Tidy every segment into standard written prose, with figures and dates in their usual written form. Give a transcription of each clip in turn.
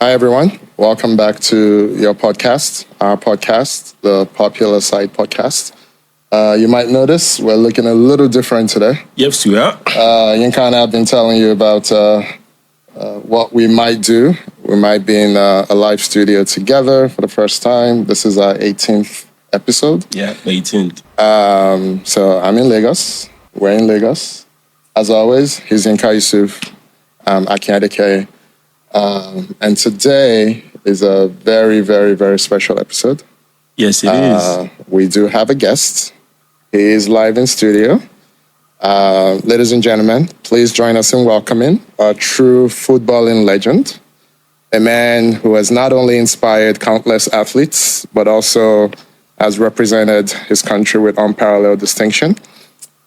Hi, everyone. Welcome back to your podcast, our podcast, the Popular Side Podcast. You might notice we're looking a little different today. Yes, we are. Yinka and I have been telling you about what we might do. We might be in a live studio together for the first time. This is our 18th episode. Yeah, 18th. So I'm in Lagos. We're in Lagos. As always, he's Yinka Yusuf. I'm Akin Akin. And today is a very, very, very special episode. Yes, it is. We do have a guest. He is live in studio. Ladies and gentlemen, please join us in welcoming a true footballing legend, a man who has not only inspired countless athletes, but also has represented his country with unparalleled distinction.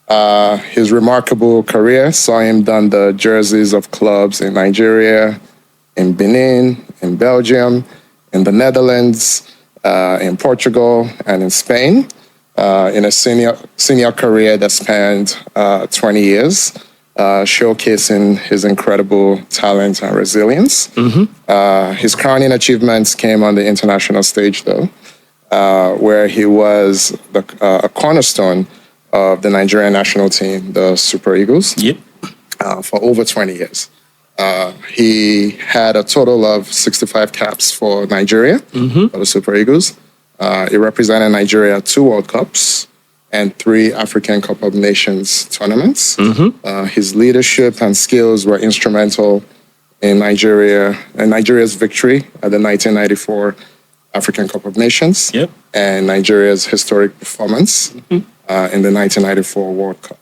His remarkable career saw him don the jerseys of clubs in Nigeria, in Benin, in Belgium, in the Netherlands, in Portugal, and in Spain, in a senior career that spanned 20 years, showcasing his incredible talent and resilience. Mm-hmm. His crowning achievements came on the international stage, though, where he was a cornerstone of the Nigerian national team, the Super Eagles, for over 20 years. He had a total of 65 caps for Nigeria, for the Super Eagles. He represented Nigeria at 2 World Cups and 3 African Cup of Nations tournaments. His leadership and skills were instrumental in Nigeria's victory at the 1994 African Cup of Nations and Nigeria's historic performance in the 1994 World Cup.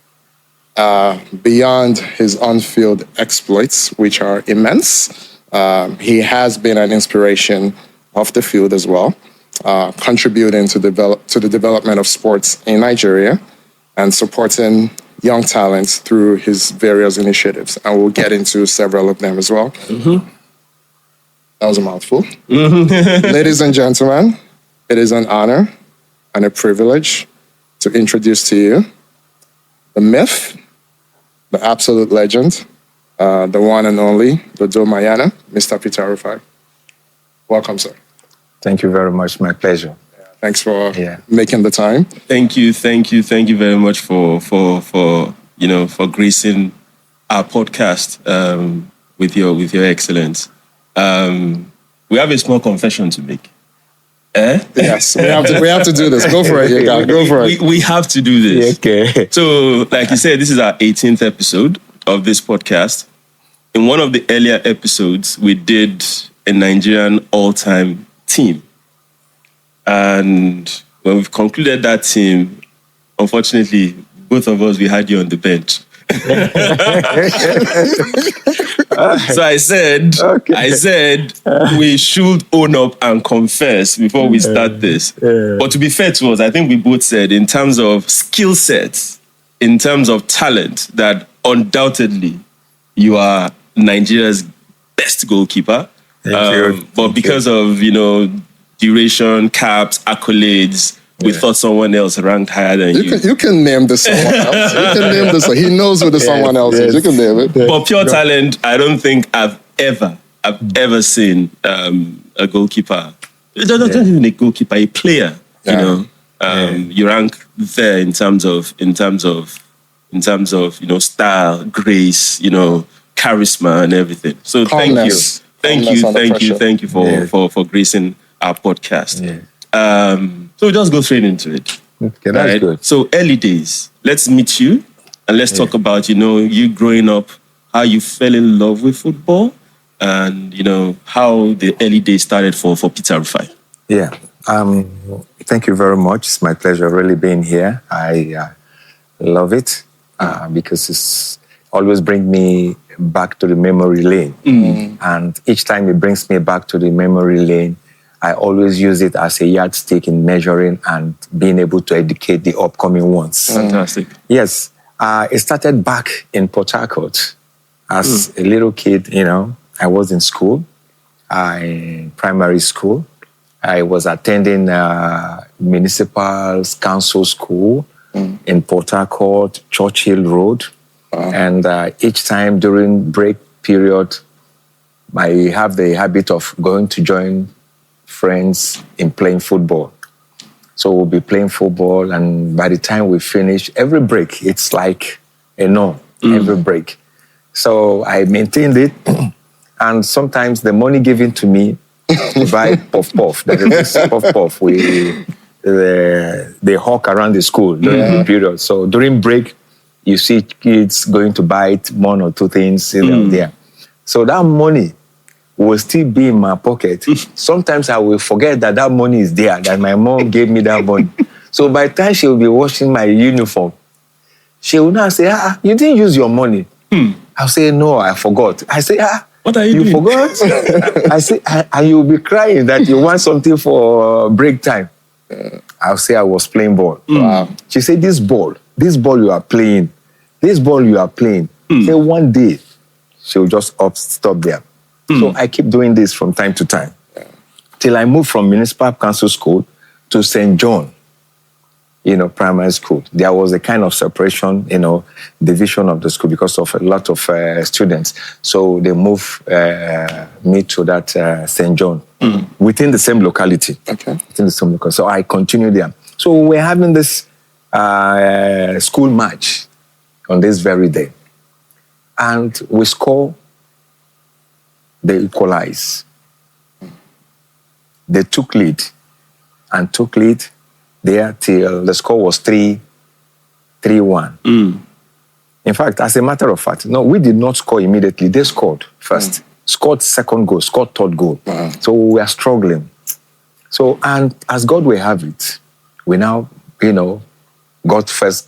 Beyond his on-field exploits, which are immense, he has been an inspiration off the field as well, contributing to the development of sports in Nigeria and supporting young talents through his various initiatives. And we'll get into several of them as well. That was a mouthful. Ladies and gentlemen, it is an honor and a privilege to introduce to you the myth, the absolute legend, the one and only, Dodo Mayana, Mr. Peter Rufai. Welcome, sir. Thank you very much. My pleasure. Thanks for making the time. Thank you very much for gracing our podcast with your excellence. We have a small confession to make. Yes, we have to do this. Go for it, Yinka. Go for it. We have to do this. Okay. So, like you said, this is our 18th episode of this podcast. In one of the earlier episodes, we did a Nigerian all-time team. And when we've concluded that team, unfortunately, both of us, we had you on the bench. So I said, we should own up and confess before we start this. But to be fair to us, I think we both said in terms of skill sets, in terms of talent, that undoubtedly you are Nigeria's best goalkeeper. Thank you. But because of, duration, caps, accolades, we thought someone else ranked higher than you. You can name the someone else. You can name this. He knows who the someone else is. You can name it. But pure talent, I don't think I've ever seen a goalkeeper. Not even a goalkeeper, a player. You rank there in terms of style, grace, charisma and everything. So Calmness. thank you for gracing our podcast. So we'll just go straight into it. Okay, that's good. So early days, let's meet you and let's talk about, you growing up, how you fell in love with football and, how the early days started for Peter Rufai. Yeah. Thank you very much. It's my pleasure really being here. I love it because it's always brings me back to the memory lane. And each time it brings me back to the memory lane, I always use it as a yardstick in measuring and being able to educate the upcoming ones. Fantastic. Yes. It started back in Port Harcourt. As a little kid, I was in school, primary school. I was attending municipal council school in Port Harcourt, Churchill Road. And each time during break period, I have the habit of going to join friends in playing football. So we'll be playing football, and by the time we finish, every break, it's like a no, every break. So I maintained it, and sometimes the money given to me to buy puff-puff, that is this puff-puff, they hawk around the school during the period. So during break, you see kids going to buy 1 or 2 things there. So that money will still be in my pocket. Sometimes I will forget that money is there, that my mom gave me that money. So by the time she will be washing my uniform, she will now say, you didn't use your money. I'll say, no, I forgot. I say, what are you doing? Forgot? I say, and you'll be crying that you want something for break time. I'll say I was playing ball. Wow. She said, this ball you are playing, say one day, she'll just stop there. So I keep doing this from time to time. Till I moved from Municipal Council School to St. John, primary school. There was a kind of separation, division of the school because of a lot of students. So they moved me to that St. John within the same locality. Okay. Within the same locality. So I continued there. So we're having this school match on this very day. And we score, they equalize. They took lead there till the score was 3-1. In fact, as a matter of fact, no, we did not score immediately. They scored first, scored second goal, scored third goal. So we were struggling. So, and as God will have it, we now, got first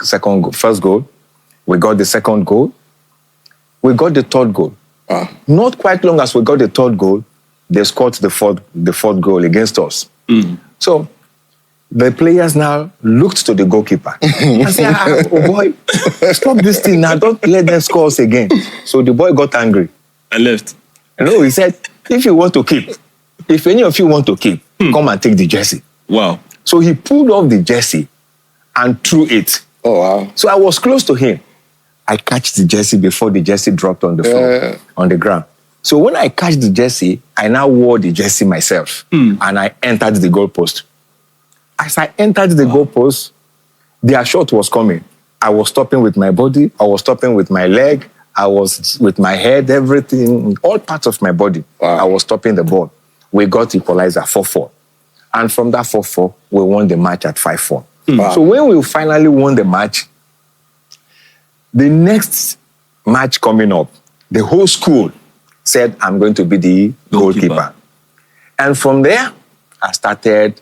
goal. We got the second goal. We got the third goal. Not quite long as we got the third goal, they scored the fourth goal against us. So the players now looked to the goalkeeper and said, oh boy, stop this thing now, don't let them score us again. So the boy got angry. And left. No, he said, if any of you want to keep, come and take the jersey. Wow. So he pulled off the jersey and threw it. Oh, wow. So I was close to him. I catch the jersey before the jersey dropped on the floor, on the ground. So when I catch the jersey, I now wore the jersey myself, and I entered the goalpost. As I entered the goalpost, their shot was coming. I was stopping with my body, I was stopping with my leg, I was with my head, everything, all parts of my body. Wow. I was stopping the ball. We got equalizer 4-4. And from that 4-4, we won the match at 5-4. Wow. So when we finally won the match, the next match coming up, the whole school said, I'm going to be the goalkeeper. And from there, I started,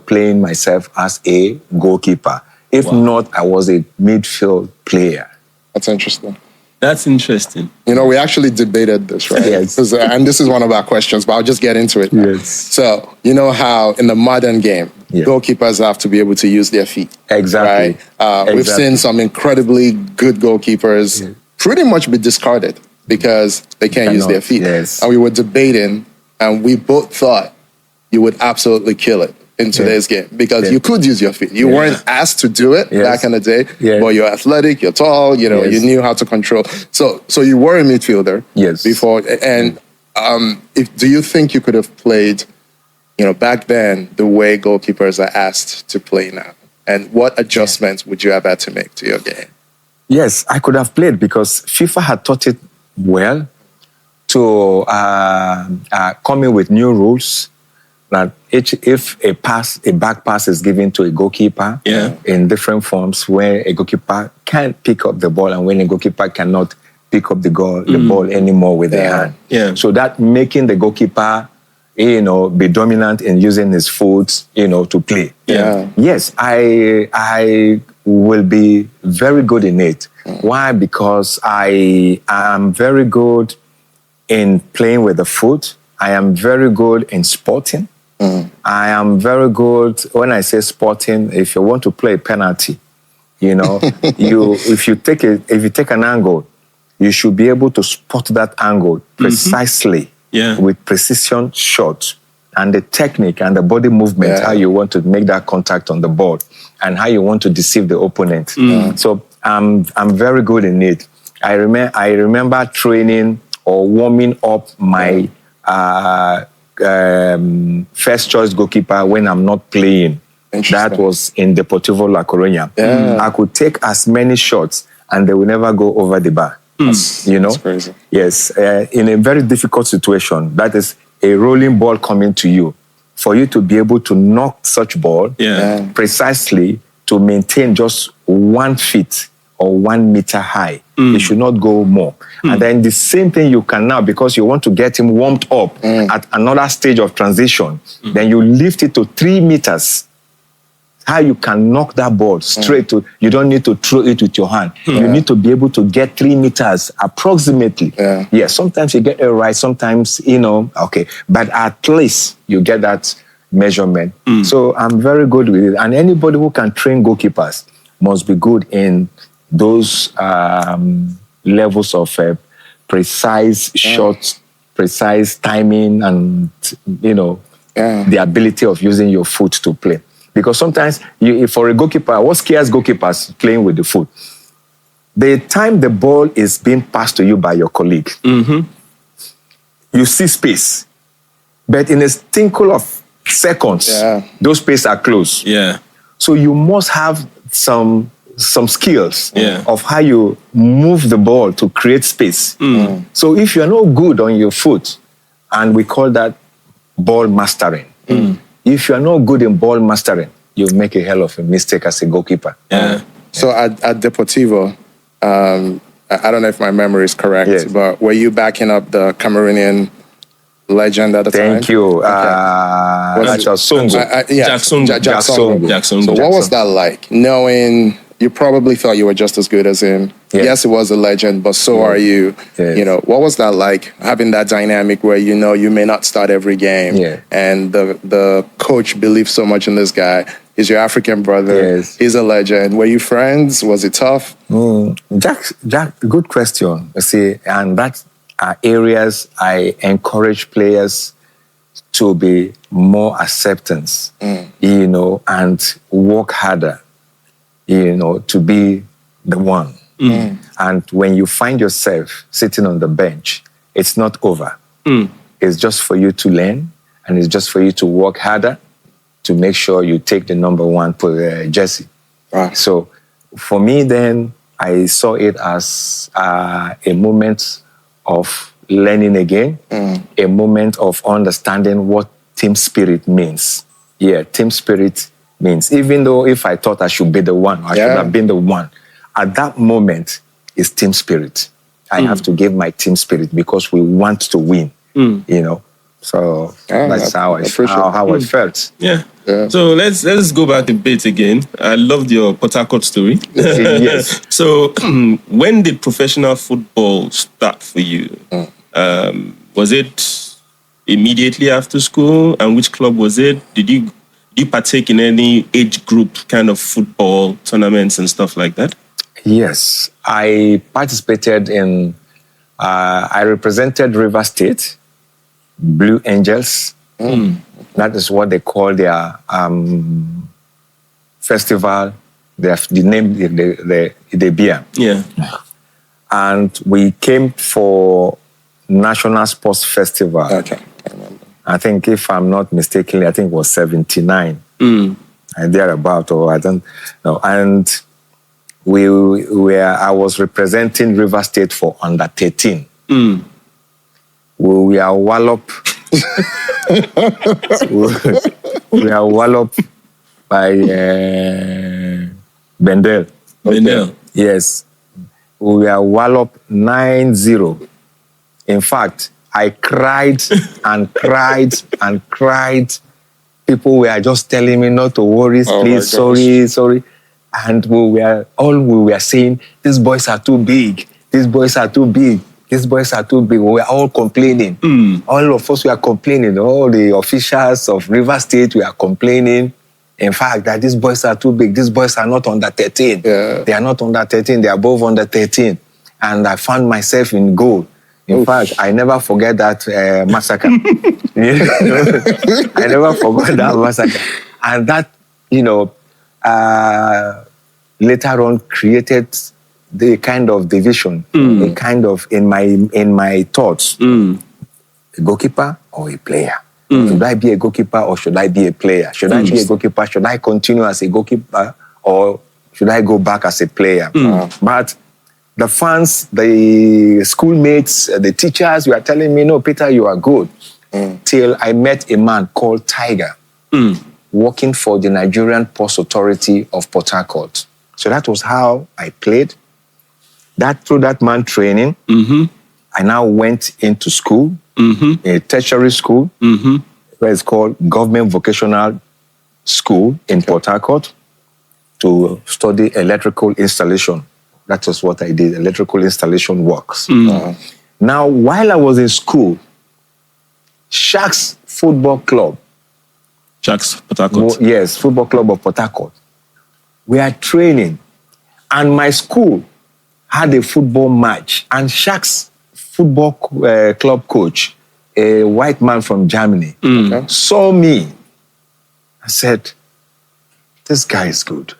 playing myself as a goalkeeper. If not, I was a midfield player. That's interesting. That's interesting. We actually debated this, right? Yes. And this is one of our questions, but I'll just get into it now. Yes. So, how in the modern game, goalkeepers have to be able to use their feet. Exactly. Right? We've seen some incredibly good goalkeepers pretty much be discarded because they can't use their feet. Yes. And we were debating, and we both thought you would absolutely kill it in today's game because you could use your feet. You weren't asked to do it back in the day, but you're athletic, you're tall, you knew how to control. So you were a midfielder before. And do you think you could have played, back then the way goalkeepers are asked to play now? And what adjustments would you have had to make to your game? Yes, I could have played because FIFA had taught it well to come in with new rules. That if a back pass is given to a goalkeeper in different forms, where a goalkeeper can't pick up the ball and when a goalkeeper cannot pick up the ball anymore with their hand. Yeah. So that making the goalkeeper, be dominant in using his foot, to play. Yeah. Yes, I will be very good in it. Why? Because I am very good in playing with the foot. I am very good in sporting. I am very good when I say sporting. If you want to play a penalty, if you take an angle, you should be able to spot that angle precisely with precision shots and the technique and the body movement, how you want to make that contact on the ball and how you want to deceive the opponent. So I'm very good in it. I remember training or warming up my first choice goalkeeper when I'm not playing. That was in Deportivo La Coruña. Yeah. I could take as many shots and they will never go over the bar. You know? That's crazy. Yes. In a very difficult situation, that is a rolling ball coming to you. For you to be able to knock such ball precisely to maintain just 1 feet or 1 meter high. It should not go more. And then the same thing you can now, because you want to get him warmed up at another stage of transition, then you lift it to 3 meters. How you can knock that ball straight to, you don't need to throw it with your hand. You need to be able to get 3 meters approximately. Yeah, sometimes you get it right, sometimes, okay. But at least you get that measurement. So I'm very good with it. And anybody who can train goalkeepers must be good in those levels of precise shots, precise timing, and, the ability of using your foot to play. Because sometimes, for a goalkeeper, what scares goalkeepers playing with the foot? The time the ball is being passed to you by your colleague, you see space. But in a tinkle of seconds, those spaces are closed. Yeah. So you must have some skills of how you move the ball to create space. So if you're not good on your foot, and we call that ball mastering, if you're not good in ball mastering, you'll make a hell of a mistake as a goalkeeper. So at Deportivo, I don't know if my memory is correct, but were you backing up the Cameroonian legend at the time? Thank you. Jack Songo. So what was that like, knowing you probably thought you were just as good as him? Yes, he was a legend, but so are you. What was that like, having that dynamic where you may not start every game, and the coach believes so much in this guy? He's your African brother. He's a legend. Were you friends? Was it tough? Jack, good question. You see, and that are areas I encourage players to be more acceptance, and work harder, to be the one. And when you find yourself sitting on the bench, it's not over. It's just for you to learn, and it's just for you to work harder to make sure you take the number 1 jersey. So for me then, I saw it as a moment of learning again, a moment of understanding what team spirit means. Team spirit means, even though if I thought I should be the one, I should have been the one, at that moment, it's team spirit. I have to give my team spirit because we want to win, So that's how I felt. Yeah. So let's go back a bit again. I loved your Port Harcourt story. Yes. So when did professional football start for you? Was it immediately after school? And which club was it? Did you partake in any age group kind of football tournaments and stuff like that? Yes. I participated in, I represented River State, Blue Angels. That is what they call their festival. The name, the beer. Yeah. And we came for National Sports Festival. Okay, I remember. I think, if I'm not mistaken, I think it was 79. And thereabout, or I don't know. And I was representing River State for under 13. We are walloped. We are walloped by Bendel. Bendel. Yes. We are walloped 9-0. In fact, I cried and cried and cried. People were just telling me not to worry, please, sorry. And we were saying, these boys are too big. These boys are too big. These boys are too big. We were all complaining. All of us were complaining. All the officials of River State were complaining. In fact, that these boys are too big. These boys are not under 13. They are not under 13. They are above under 13. And I found myself in goal. In fact, I never forget that massacre. I never forgot that massacre. And that, later on created the kind of division, a kind of in my thoughts, a goalkeeper or a player. Should I be a goalkeeper or should I be a player? Should I be a goalkeeper? Should I continue as a goalkeeper or should I go back as a player? But the fans, the schoolmates, the teachers were telling me, no, Peter, you are good. Till I met a man called Tiger, working for the Nigerian Ports Authority of Port Harcourt. So that was how I played. Through that man training, I now went into school, a tertiary school, where it's called Government Vocational School in Port Harcourt, to study electrical installation. That was what I did, electrical installation works. Now, while I was in school, Sharks Football Club. Sharks, Port Harcourt. Yes, Football Club of Port Harcourt. We are training. And my school had a football match. And Sharks Football Club coach, a white man from Germany, saw me. I said, this guy is good.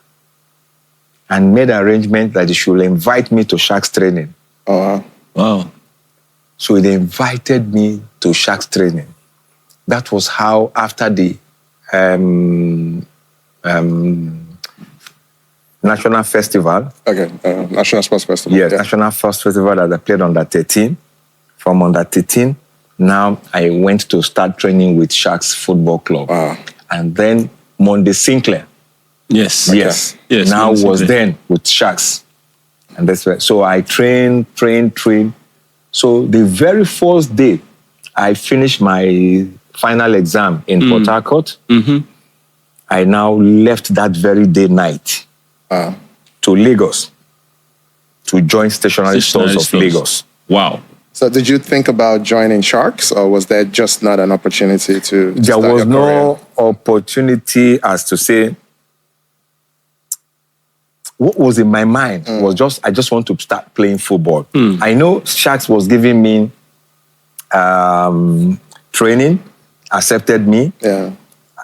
And made an arrangement that he should invite me to Sharks training. Oh, wow. So they invited me to Sharks training. That was how, after the National Festival. National Sports Festival. Yes, National Sports Festival that I played under 13. From under 13, now I went to start training with Sharks Football Club. And then Monday Sinclair. Yes. Now was then with Sharks. And that's where, so I trained. So the very first day I finished my final exam in Port Harcourt, I now left that very day night to Lagos to join Stationary Stores of Lagos. Wow. So did you think about joining Sharks, or was there just not an opportunity to There was no opportunity, as to say. What was in my mind was just, I just want to start playing football. I know Sharks was giving me training, accepted me. Yeah.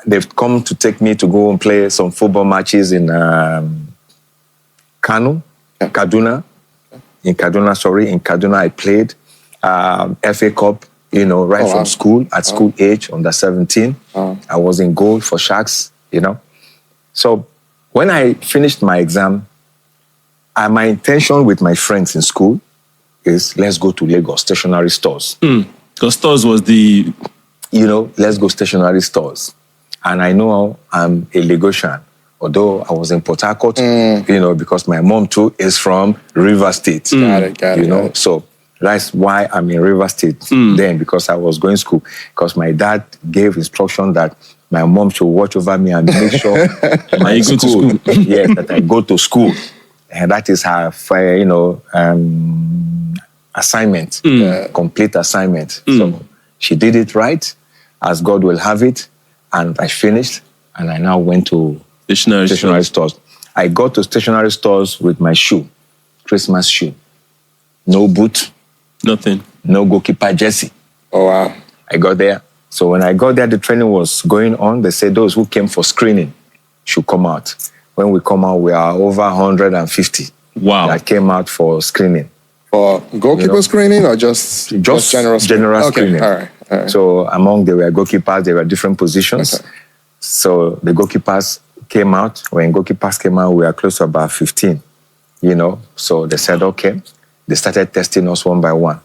They've come to take me to go and play some football matches in Kaduna. In Kaduna I played FA Cup, right from school, at school age, under 17. I was in goal for Sharks, So when I finished my exam, my intention with my friends in school is, let's go to Lagos, Stationary Stores. Because Stores was the... let's go Stationary Stores. And I know I'm a Lagosian, although I was in Port Harcourt, because my mom too is from River State. Got it. So that's why I'm in River State then, because I was going to school. Because my dad gave instruction that my mom should watch over me and make sure I go to school. Yes, that I go to school. And that is her, assignment, complete assignment. So she did it right, as God will have it. And I finished, and I now went to stationary stores. I got to Stationary Stores with my shoe, Christmas shoe. No boot. Nothing. No goalkeeper jersey. Oh, wow. I got there. So when I got there, the training was going on. They said those who came for screening should come out. When we come out, we are over 150. Wow. That came out for screening. For goalkeeper screening or just general screening? All right. So there were goalkeepers, there were different positions. Okay. So the goalkeepers came out. When goalkeepers came out, we were close to about 15, So they said, okay. They started testing us one by one.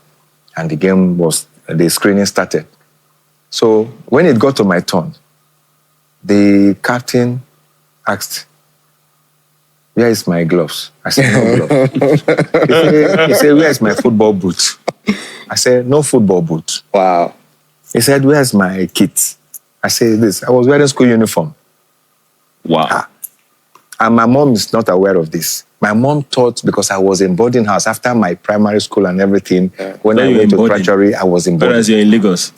And the screening started. So when it got to my turn, the captain asked, where is my gloves? I said, no gloves. He said, where is my football boot? I said, no football boot. Wow. He said, where's my kit? I said, this. I was wearing school uniform. Wow. And my mom is not aware of this. My mom thought, because I was in boarding house after my primary school and everything, when I went to tertiary, I was in boarding. Whereas you're in Lagos.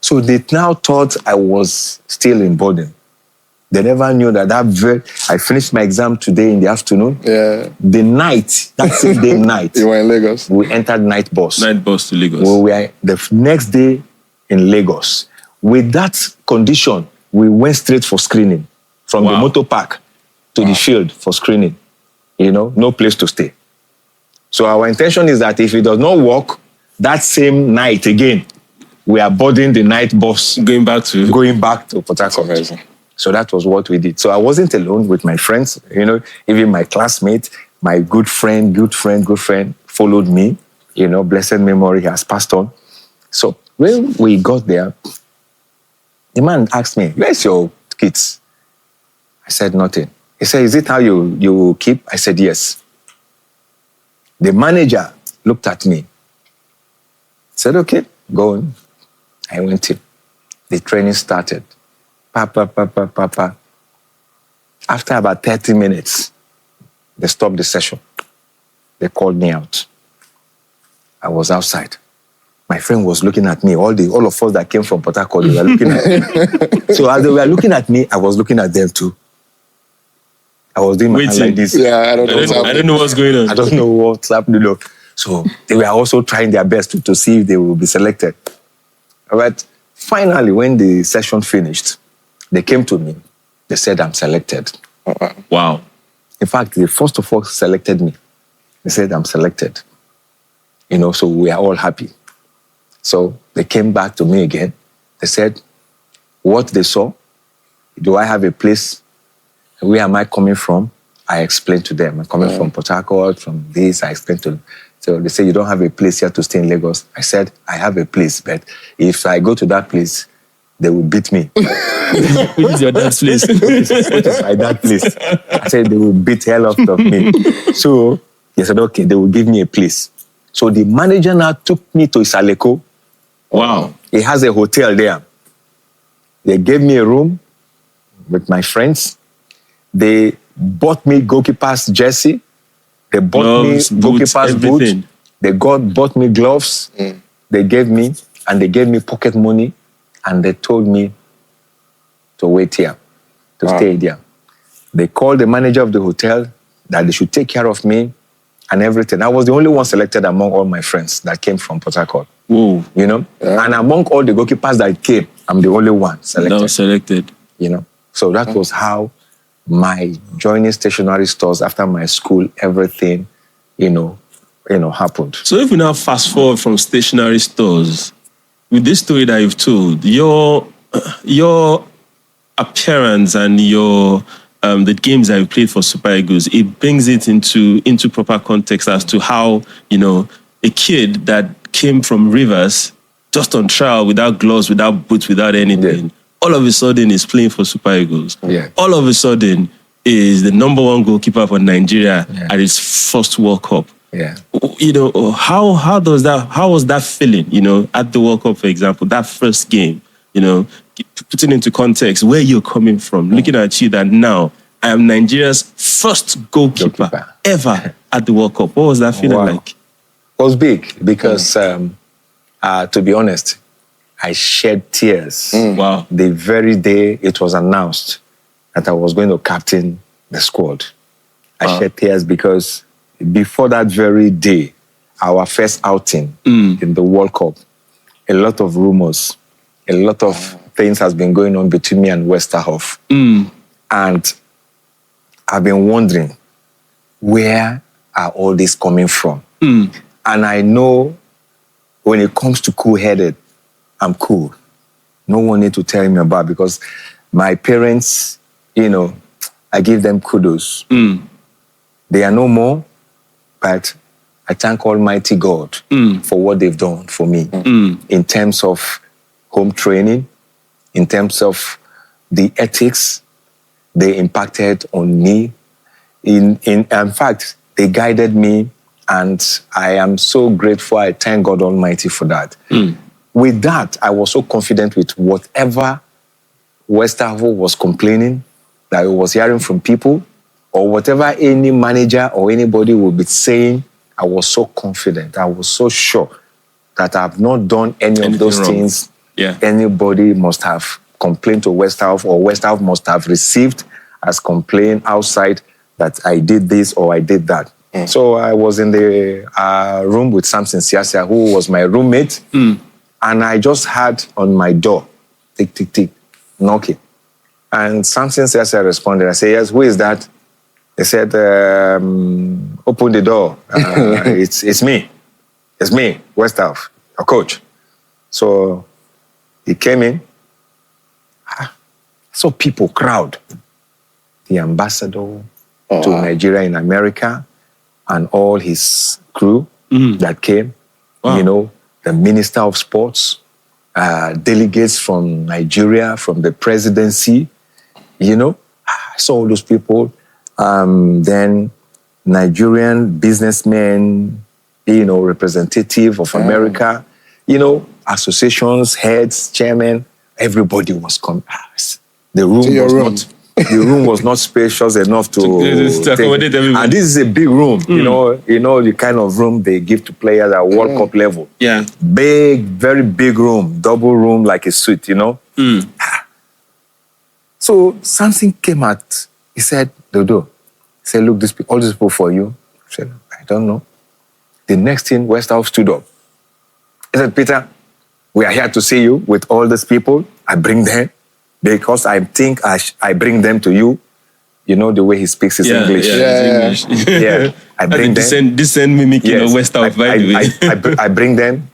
So they now thought I was still in boarding. They never knew that I finished my exam today in the afternoon. Yeah. The night, that same day night. You were in Lagos? We entered night bus. Night bus to Lagos. We were the next day in Lagos. With that condition, we went straight for screening. From the motor park to the field for screening. No place to stay. So our intention is that if it does not work, that same night again, we are boarding the night bus. Going back to Port Harcourt. So that was what we did. So I wasn't alone with my friends, even my classmate, my good friend followed me, blessed memory, he has passed on. So when we got there, the man asked me, where's your kids? I said, nothing. He said, is it how you keep? I said, yes. The manager looked at me, said, okay, go on. I went in. The training started. After about 30 minutes, they stopped the session. They called me out. I was outside. My friend was looking at me. All of us that came from Port Harcourt, they were looking at me. So as they were looking at me, I was looking at them too. I was doing my hand like this. Yeah, I don't know what's going on. I don't know what's happening. So they were also trying their best to see if they will be selected. But finally, when the session finished, they came to me. They said, I'm selected. Wow. In fact, they first of all selected me. They said, I'm selected. So we are all happy. So they came back to me again. They said, what they saw, do I have a place? Where am I coming from? I explained to them. I'm coming from Port Harcourt, from this. I explained to them. So they said, you don't have a place here to stay in Lagos. I said, I have a place, but if I go to that place, they will beat me. Which is your dad's place? Which is my dad's place. I said, they will beat hell out of me. So they said, okay, they will give me a place. So the manager now took me to Isaleko. Wow. He has a hotel there. They gave me a room with my friends. They bought me goalkeeper's jersey. They bought me goalkeeper's boots. They bought me gloves. They gave me pocket money. And they told me to wait here, to stay there. They called the manager of the hotel that they should take care of me and everything. I was the only one selected among all my friends that came from Port Harcourt. Whoa. And among all the goalkeepers that came, I'm the only one selected. So that was how my joining stationery stores after my school, everything, happened. So if we now fast forward from stationery stores, with this story that you've told, your appearance and the games that you played for Super Eagles, it brings it into proper context as to how, a kid that came from Rivers, just on trial, without gloves, without boots, without anything, all of a sudden is playing for Super Eagles. Yeah. All of a sudden is the #1 goalkeeper for Nigeria at his first World Cup. Yeah. How was that feeling, at the World Cup, for example, that first game, putting into context where you're coming from, looking at you that now I am Nigeria's first goalkeeper ever at the World Cup. What was that feeling like? It was big because, to be honest, I shed tears. Wow. The very day it was announced that I was going to captain the squad, I shed tears because before that very day, our first outing in the World Cup, a lot of rumors, a lot of things has been going on between me and Westerhoff. And I've been wondering, where are all this coming from? And I know when it comes to cool-headed, I'm cool. No one need to tell me about it because my parents, I give them kudos. They are no more. But I thank Almighty God for what they've done for me in terms of home training, in terms of the ethics they impacted on me. In fact, they guided me, and I am so grateful. I thank God Almighty for that. With that, I was so confident with whatever Westerhoff was complaining, that I was hearing from people, or whatever any manager or anybody will be saying. I was so confident. I was so sure that I have not done any of those things. Yeah. Anybody must have complained to Westerhoff, or Westerhoff must have received as complaint outside that I did this or I did that. So I was in the room with Samson Siasia, who was my roommate, and I just had on my door, tick, tick, tick, knocking. And Samson Siasia responded. I said, yes, who is that? He said, open the door. It's me. It's me, Westhoff, your coach. So he came in. So people, crowd. The ambassador to Nigeria in America and all his crew that came. Wow. You know, the Minister of Sports, delegates from Nigeria, from the presidency. You know, I saw all those people. Then Nigerian businessmen, you know, representative of America, you know, associations, heads, chairmen, everybody was coming. The room was not spacious enough to accommodate everybody. And this is a big room, you know the kind of room they give to players at World Cup level. Yeah. Big, very big room, double room like a suite, you know. So something came out. He said, Dodo, he said, look, all these people for you. I said, I don't know. The next thing, Westhoff stood up. He said, Peter, we are here to see you with all these people. I bring them because I think I bring them to you. You know the way he speaks his English. Yeah. I bring them. Descent mimic, you know, Westhoff, by the way. I bring them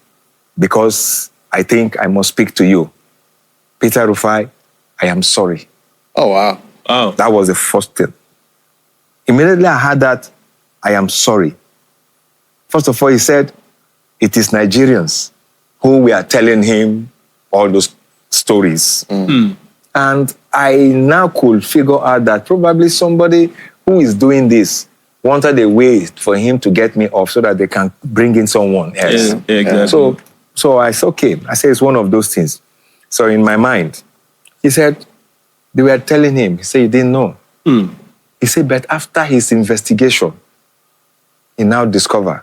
because I think I must speak to you. Peter Rufai, I am sorry. Oh, wow. Wow. That was the first thing. Immediately I heard that, I am sorry. First of all, he said, it is Nigerians who were telling him all those stories. And I now could figure out that probably somebody who is doing this wanted a way for him to get me off so that they can bring in someone else. Yeah, exactly. So I said, okay. I said, it's one of those things. So in my mind, he said, they were telling him, he said he didn't know. He said, but after his investigation, he now discovered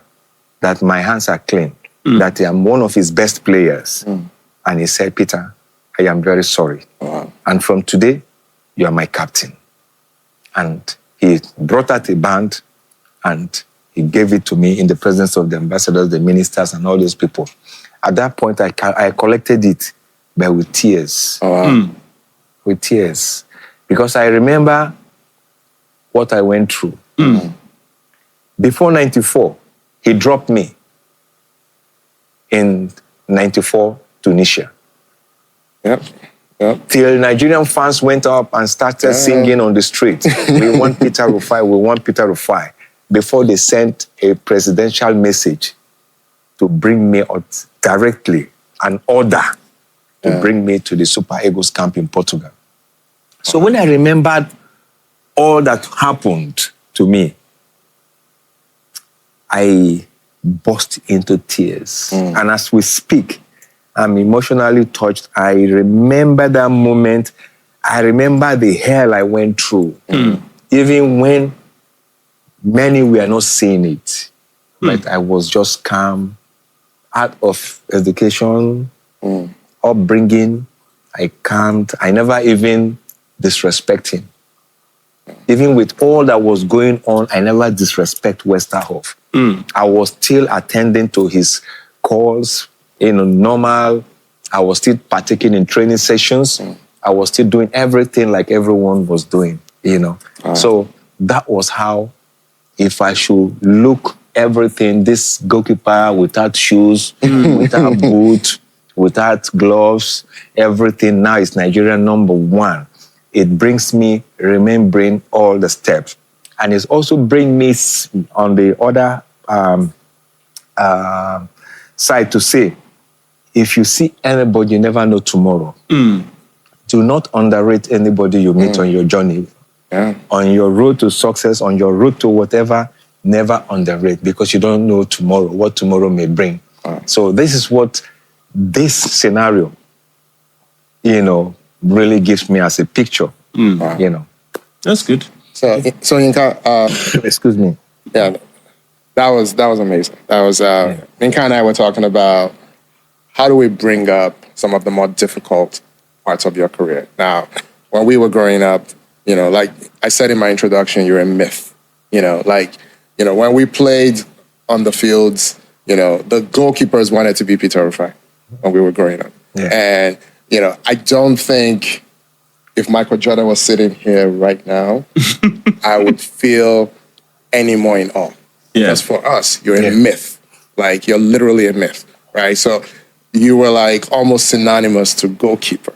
that my hands are clean, that I am one of his best players. And he said, Peter, I am very sorry. Wow. And from today, you are my captain. And he brought out a band and he gave it to me in the presence of the ambassadors, the ministers, and all those people. At that point, I collected it, but with tears. Oh, wow. With tears. Because I remember what I went through. Before 94, he dropped me in 94, Tunisia. Yep. Till Nigerian fans went up and started singing on the street. We want Peter Rufai, we want Peter Rufai. Before they sent a presidential message to bring me out directly, an order to bring me to the Super Eagles camp in Portugal. So when I remembered all that happened to me, I burst into tears. And as we speak, I'm emotionally touched. I remember that moment. I remember the hell I went through. Even when many were not seeing it. But I was just calm, out of education, upbringing. I calmed. I never even disrespect him. Even with all that was going on, I never disrespect Westhoff. I was still attending to his calls, normal. I was still partaking in training sessions. I was still doing everything like everyone was doing, So that was how, if I should look everything, this goalkeeper without shoes, without boots, without gloves, everything now is Nigerian #1. It brings me remembering all the steps. And it's also bring me on the other side to say, if you see anybody, you never know tomorrow. Do not underrate anybody you meet on your journey. On your road to success, on your road to whatever, never underrate, because you don't know tomorrow, what tomorrow may bring. So this is what this scenario, really gives me as a picture, That's good. So Yinka, excuse me. Yeah, that was amazing. That was Yinka and I were talking about how do we bring up some of the more difficult parts of your career. Now, when we were growing up, like I said in my introduction, you're a myth. When we played on the fields, the goalkeepers wanted to be Peter Rufai when we were growing up. And, I don't think if Michael Jordan was sitting here right now, I would feel any more in awe. Yeah. Because for us, you're a myth. Like, you're literally a myth, right? So you were like almost synonymous to goalkeeper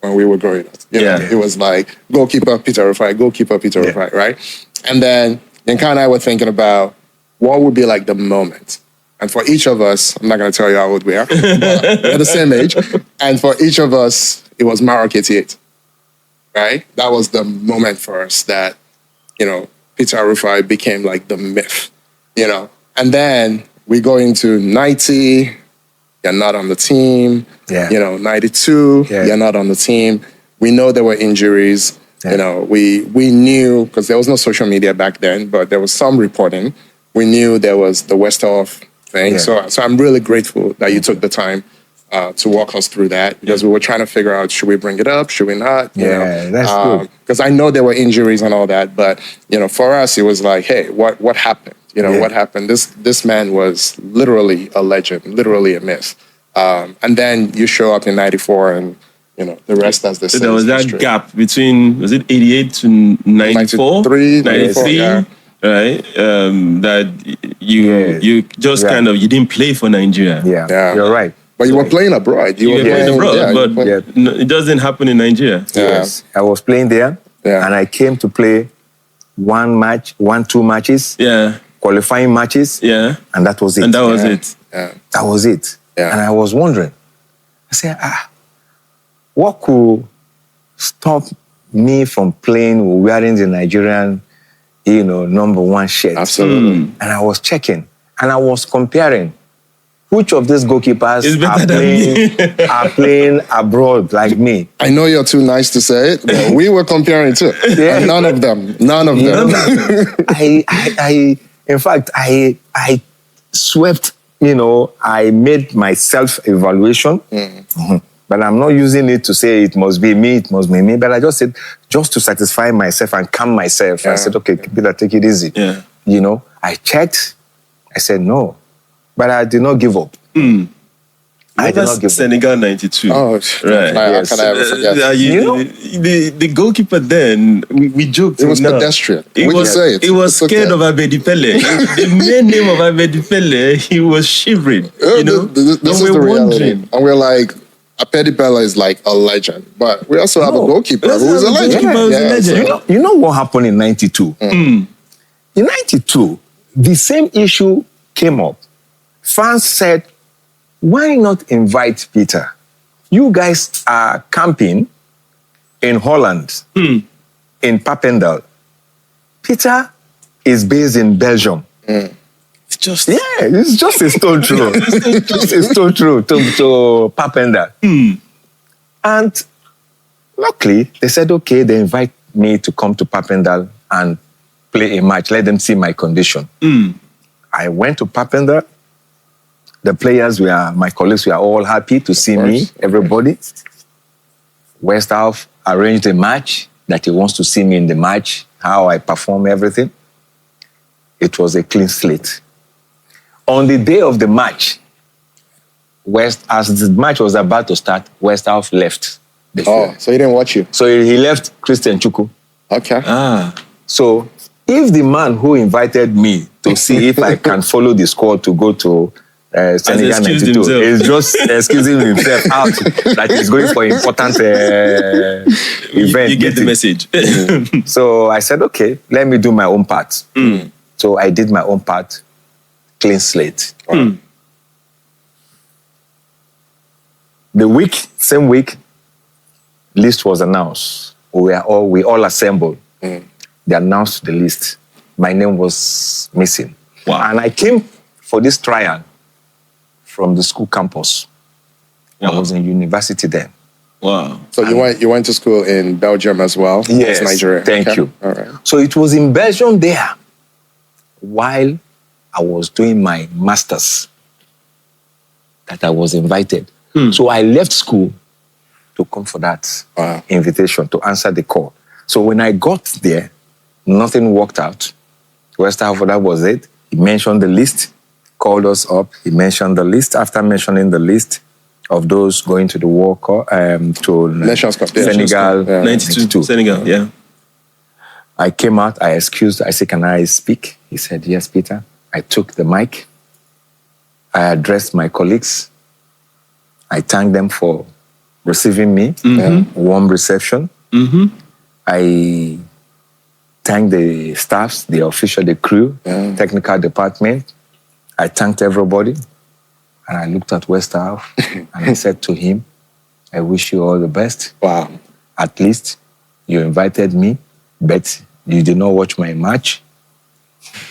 when we were growing up. You know, it was like goalkeeper, Peter Rufai, goalkeeper, Peter Rufai, right? And then Yinka and I were thinking about what would be like the moment. And for each of us, I'm not going to tell you how old we are, but we're the same age. And for each of us, it was Maroc 88, right? That was the moment for us that, you know, Peter Rufai became like the myth, you know. And then we go into 90, you're not on the team. You know, 92, you're not on the team. We know there were injuries. You know, we knew, because there was no social media back then, but there was some reporting. We knew there was the Westhoff thing. So I'm really grateful that you took the time to walk us through that, because we were trying to figure out, should we bring it up? Should we not? You know? That's good. Because I know there were injuries and all that, but, you know, for us, it was like, hey, what happened? You know, what happened? This man was literally a legend, literally a myth. And then you show up in 94 and, you know, the rest as the same. So there was that history. gap between, was it 88 to 94? 93, 93, yeah. right? That you just kind of, you didn't play for Nigeria. You're right. But you were playing abroad. You were playing abroad, but it doesn't happen in Nigeria. Yes, I was playing there, and I came to play 2 matches, qualifying matches, and that was it. And that was it. That was it. And I was wondering, I said, what could stop me from playing or wearing the Nigerian, you know, #1 shirt? Absolutely. And I was checking, and I was comparing which of these goalkeepers are playing abroad like me. I know you're too nice to say it, but we were comparing too. And none of them. In fact, I swept, you know, I made my self-evaluation, but I'm not using it to say it must be me, but I just said, just to satisfy myself and calm myself. I said, okay, Peter, take it easy. You know, I checked, I said no, but I did not give up. I did not give Senegal 92. Oh, right. Can I ever forget? You know, the goalkeeper then, we joked. It was pedestrian. He was scared of Abedi Pele. The main name of Abedi Pele, he was shivering. You know, this is the reality. And we're like, Abedi Pele is like a legend, but we also have a goalkeeper who's a legend. You know what happened in 92? In 92, the same issue came up. Fans said, why not invite Peter? You guys are camping in Holland, in Papendal. Peter is based in Belgium. It's just it's just a stone throw. It's just a stone throw to Papendal. And luckily, they said, okay, they invite me to come to Papendal and play a match. Let them see my condition. I went to Papendal. The players my colleagues were all happy to see me, everybody. Westhoff arranged a match that he wants to see me in the match, how I perform everything. It was a clean slate. On the day of the match, as the match was about to start, Westhoff left the field. So he didn't watch you? So he left Christian Chukwu. Okay. So if the man who invited me to see if I can follow the squad to go to Senegal 92 is just excusing himself out that he's going for important event. You get the message. So I said, okay, let me do my own part. So I did my own part, clean slate. The same week, list was announced. We all assembled. They announced the list. My name was missing. Wow. And I came for this trial from the school campus. I was in university then. Wow. So you went to school in Belgium as well? Yes, Nigeria. Thank you. All right. So it was in Belgium there while I was doing my master's that I was invited. So I left school to come for that invitation, to answer the call. So when I got there, nothing worked out. Westhoff, that was it. He mentioned the list, called us up. He mentioned the list. After mentioning the list, of those going to the World Cup, to Nations Cup, Senegal, 92. Senegal, yeah. I came out, I excused, I said, can I speak? He said, yes, Peter. I took the mic. I addressed my colleagues. I thanked them for receiving me, warm reception. I thanked the staffs, the official, the crew, technical department. I thanked everybody. And I looked at Westerhoff and I said to him, I wish you all the best. Wow. At least you invited me, but you did not watch my match.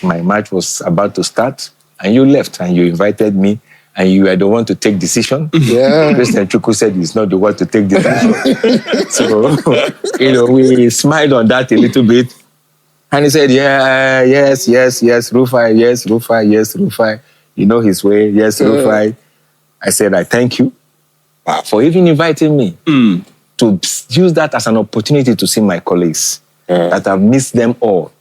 My match was about to start, and you left, and you invited me, and you were the one to take decision. Yeah. Christian Chukwu said he's not the one to take decision. So, we smiled on that a little bit. And he said, yes, Rufai, yes, Rufai. You know his way, yes, Rufai. I said, I thank you for even inviting me to use that as an opportunity to see my colleagues, that I've missed them all.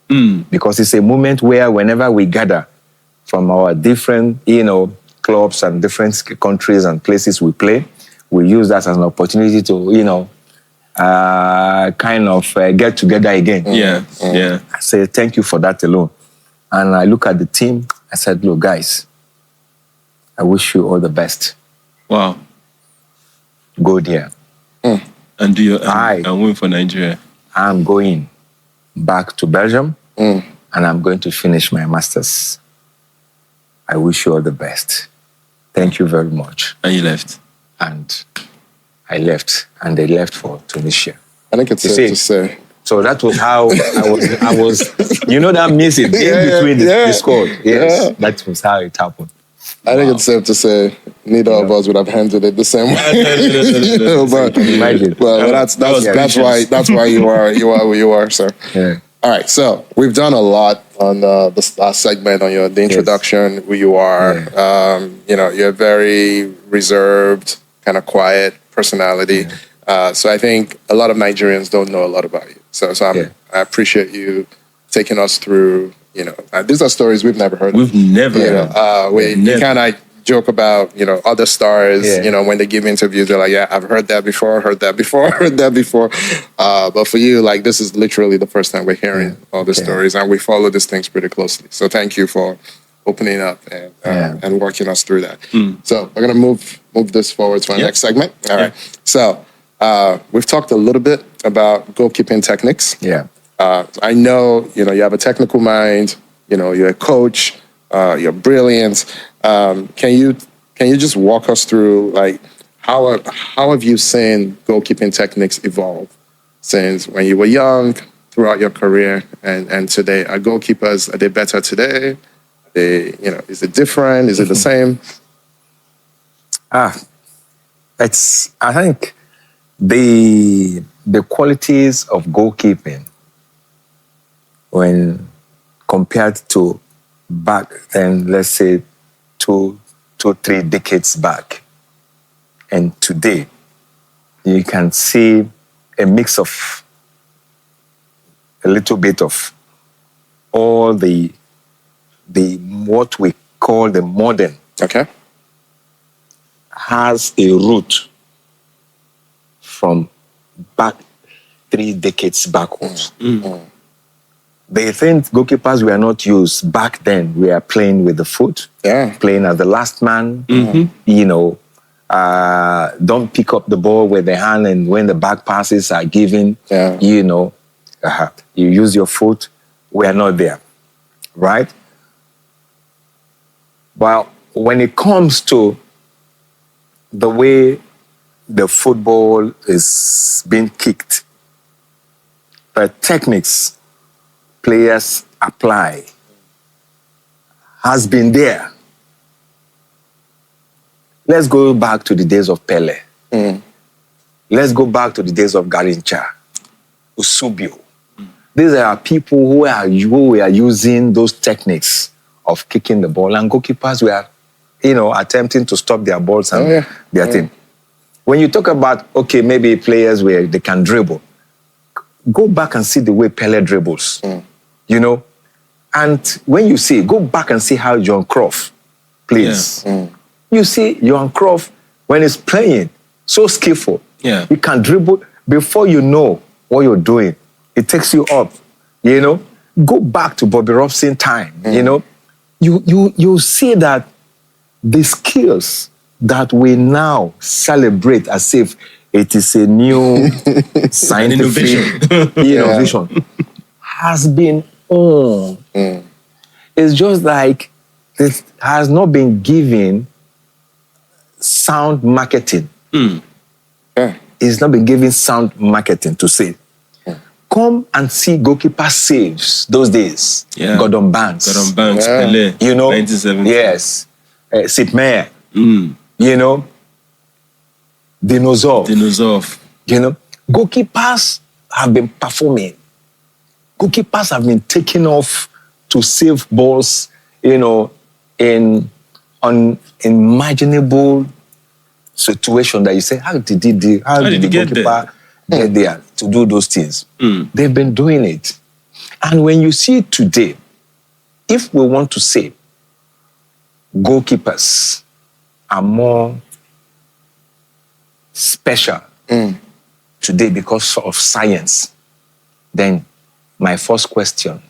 Because it's a moment where whenever we gather from our different, clubs and different countries and places we play, we use that as an opportunity to, get together again. Yeah. I say thank you for that alone. And I look at the team, I said, look, guys, I wish you all the best. Wow. Go there. And do your and win for Nigeria. I'm going back to Belgium and I'm going to finish my master's. I wish you all the best. Thank you very much. And you left. And I left, and they left for Tunisia. I think it's safe to say. So that was how I was that missing in between the squad. Yes, that was how it happened. I think it's safe to say neither of us would have handled it the same way. But that's why you are who you are, sir. Yeah. All right, so we've done a lot on the last segment on the introduction, who you are. Yeah. You're a very reserved, kind of quiet personality. Yeah. So I think a lot of Nigerians don't know a lot about you. So I appreciate you taking us through. These are stories we've never heard. We've never heard. We kind of joke about other stars. Yeah. When they give interviews, they're like, "Yeah, I've heard that before. But for you, like, this is literally the first time we're hearing all the stories, and we follow these things pretty closely. So thank you for opening up and walking us through that. So we're gonna move this forward to our next segment. All right. So we've talked a little bit about goalkeeping techniques. Yeah. I know you have a technical mind. You're a coach. You're brilliant. Can you just walk us through, like, how have you seen goalkeeping techniques evolve since when you were young, throughout your career, and today? Are goalkeepers, are they better today? Is it different? Is it the same? I think the qualities of goalkeeping, when compared to back then, let's say 3 decades back, and today, you can see a mix of a little bit of all the what we call the modern. Okay. Has a root from back 3 decades backwards. They think goalkeepers were not used back then. We are playing with the foot, playing as the last man. Don't pick up the ball with the hand, and when the back passes are given, you use your foot. We are not there, right? Well, when it comes to the way the football is being kicked, the techniques players apply has been there. Let's go back to the days of Pele. Let's go back to the days of Garincha, Usubio. These are people who are using those techniques of kicking the ball, and goalkeepers were, attempting to stop their balls and their thing. When you talk about, maybe players where they can dribble, go back and see the way Pele dribbles, And when you see, go back and see how Johan Cruyff plays. You see Johan Cruyff when he's playing, so skillful. Yeah. He can dribble. Before you know what you're doing, it takes you up. You know, go back to Bobby Robson time. You know, you see that the skills that we now celebrate as if it is a new scientific innovation has been on. It's just like it has not been given sound marketing. It's not been given sound marketing to say. Come and see goalkeeper saves those days. Gordon Banks. Pele. You know? 1970. Yes. Sid Meier. You know? Dinosaur. You know? Goalkeepers have been performing. Goalkeepers have been taking off to save balls, you know, in unimaginable situation that you say, how did the goalkeeper get there to do those things? They've been doing it. And when you see it today, if we want to say goalkeepers are more special today because of science, then my first question,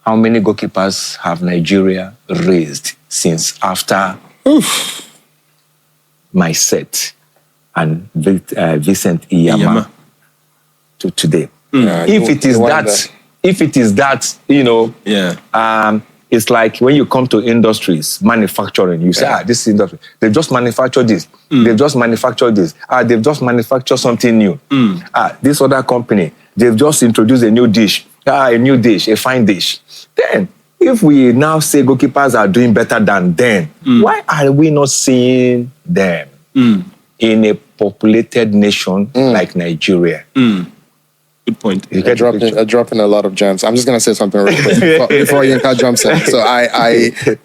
how many goalkeepers have Nigeria raised since after my set and Vincent Iyama to today? If it is that, you know, it's like when you come to industries, manufacturing, you say, this industry, they've just manufactured this. They've just manufactured this. They've just manufactured something new. This other company, they've just introduced a new dish. A new dish, a fine dish. Then, if we now say goalkeepers are doing better than them, why are we not seeing them in a populated nation like Nigeria? Good point. You're dropping a lot of gems. I'm just going to say something real quick before Yinka jumps in. So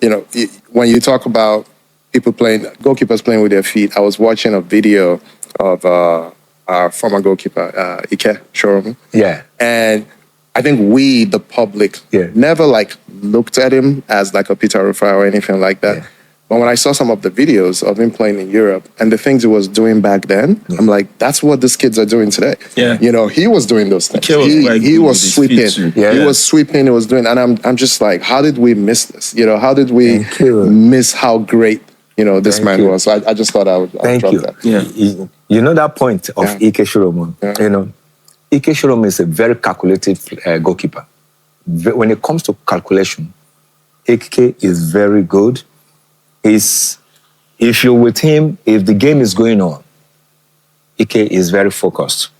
you know, when you talk about goalkeepers playing with their feet, I was watching a video of our former goalkeeper, Ike Shoromu. Yeah. And I think we, the public, never like looked at him as like a Peter Rufai or anything like that. Yeah. But when I saw some of the videos of him playing in Europe and the things he was doing back then, I'm like, that's what these kids are doing today. Yeah. You know, he was doing those things. He was sweeping. He was sweeping, he was doing, and I'm just like, how did we miss this? You know, how did we miss how great, you know, this man was? So I just thought I would drop that. Yeah. You know that point of Ike Shoromu, you know, Ike Shoromu is a very calculated goalkeeper. When it comes to calculation, Ike is very good. If you're with him, if the game is going on, Ike is very focused.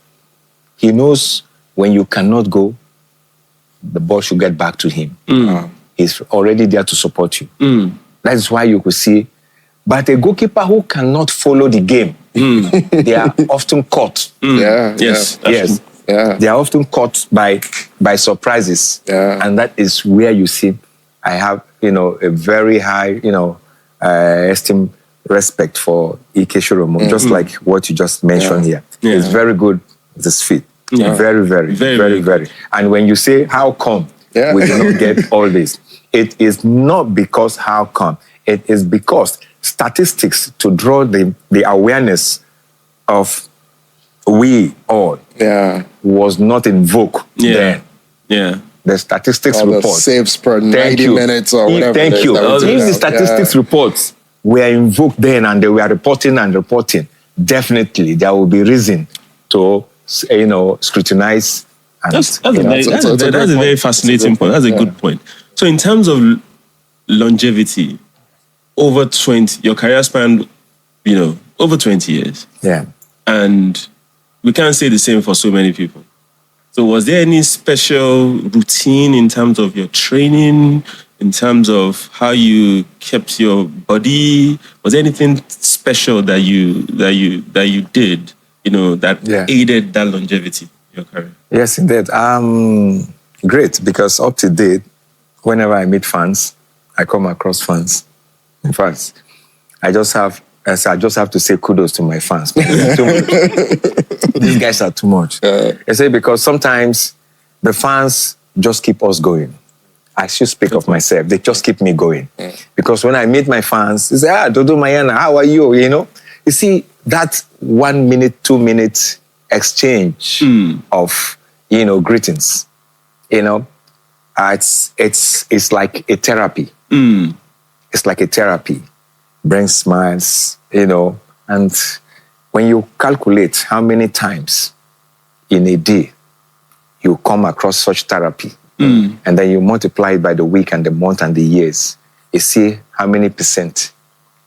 He knows when you cannot go, the ball should get back to him. He's already there to support you. That's why you could see. But a goalkeeper who cannot follow the game, they are often caught. Yes. They are often caught by surprises. And that is where you see, I have, you know, a very high, you know, esteem, respect for Ike Shoromu, just like what you just mentioned here. He's very good with his feet. Very. And when you say, how come we do not get all this? It is not because how come. It is because statistics to draw the awareness of we all was not in vogue then. The statistics report. The saves per 90 minutes or whatever. Thank you. If the statistics reports were invoked then and they were reporting, definitely there will be reason to, you know, scrutinize. And, that's a very fascinating point. That's a good point. So in terms of longevity, over 20, your career span, you know, over 20 years. And we can't say the same for so many people. So was there any special routine in terms of your training, in terms of how you kept your body? Was there anything special that you did, you know, that aided that longevity in your career? Yes, indeed. Great, because up to date, whenever I meet fans, I come across fans. In fact, I just have to say kudos to my fans. These guys are too much. I say because sometimes the fans just keep us going. I should speak of myself. They just keep me going. Because when I meet my fans, they say, Dodo Mayana, how are you? You know? You see, that 1 minute, 2 minute exchange of, greetings, it's like a therapy. It's like a therapy. Brings smiles, and when you calculate how many times in a day you come across such therapy, and then you multiply it by the week and the month and the years, you see how many percent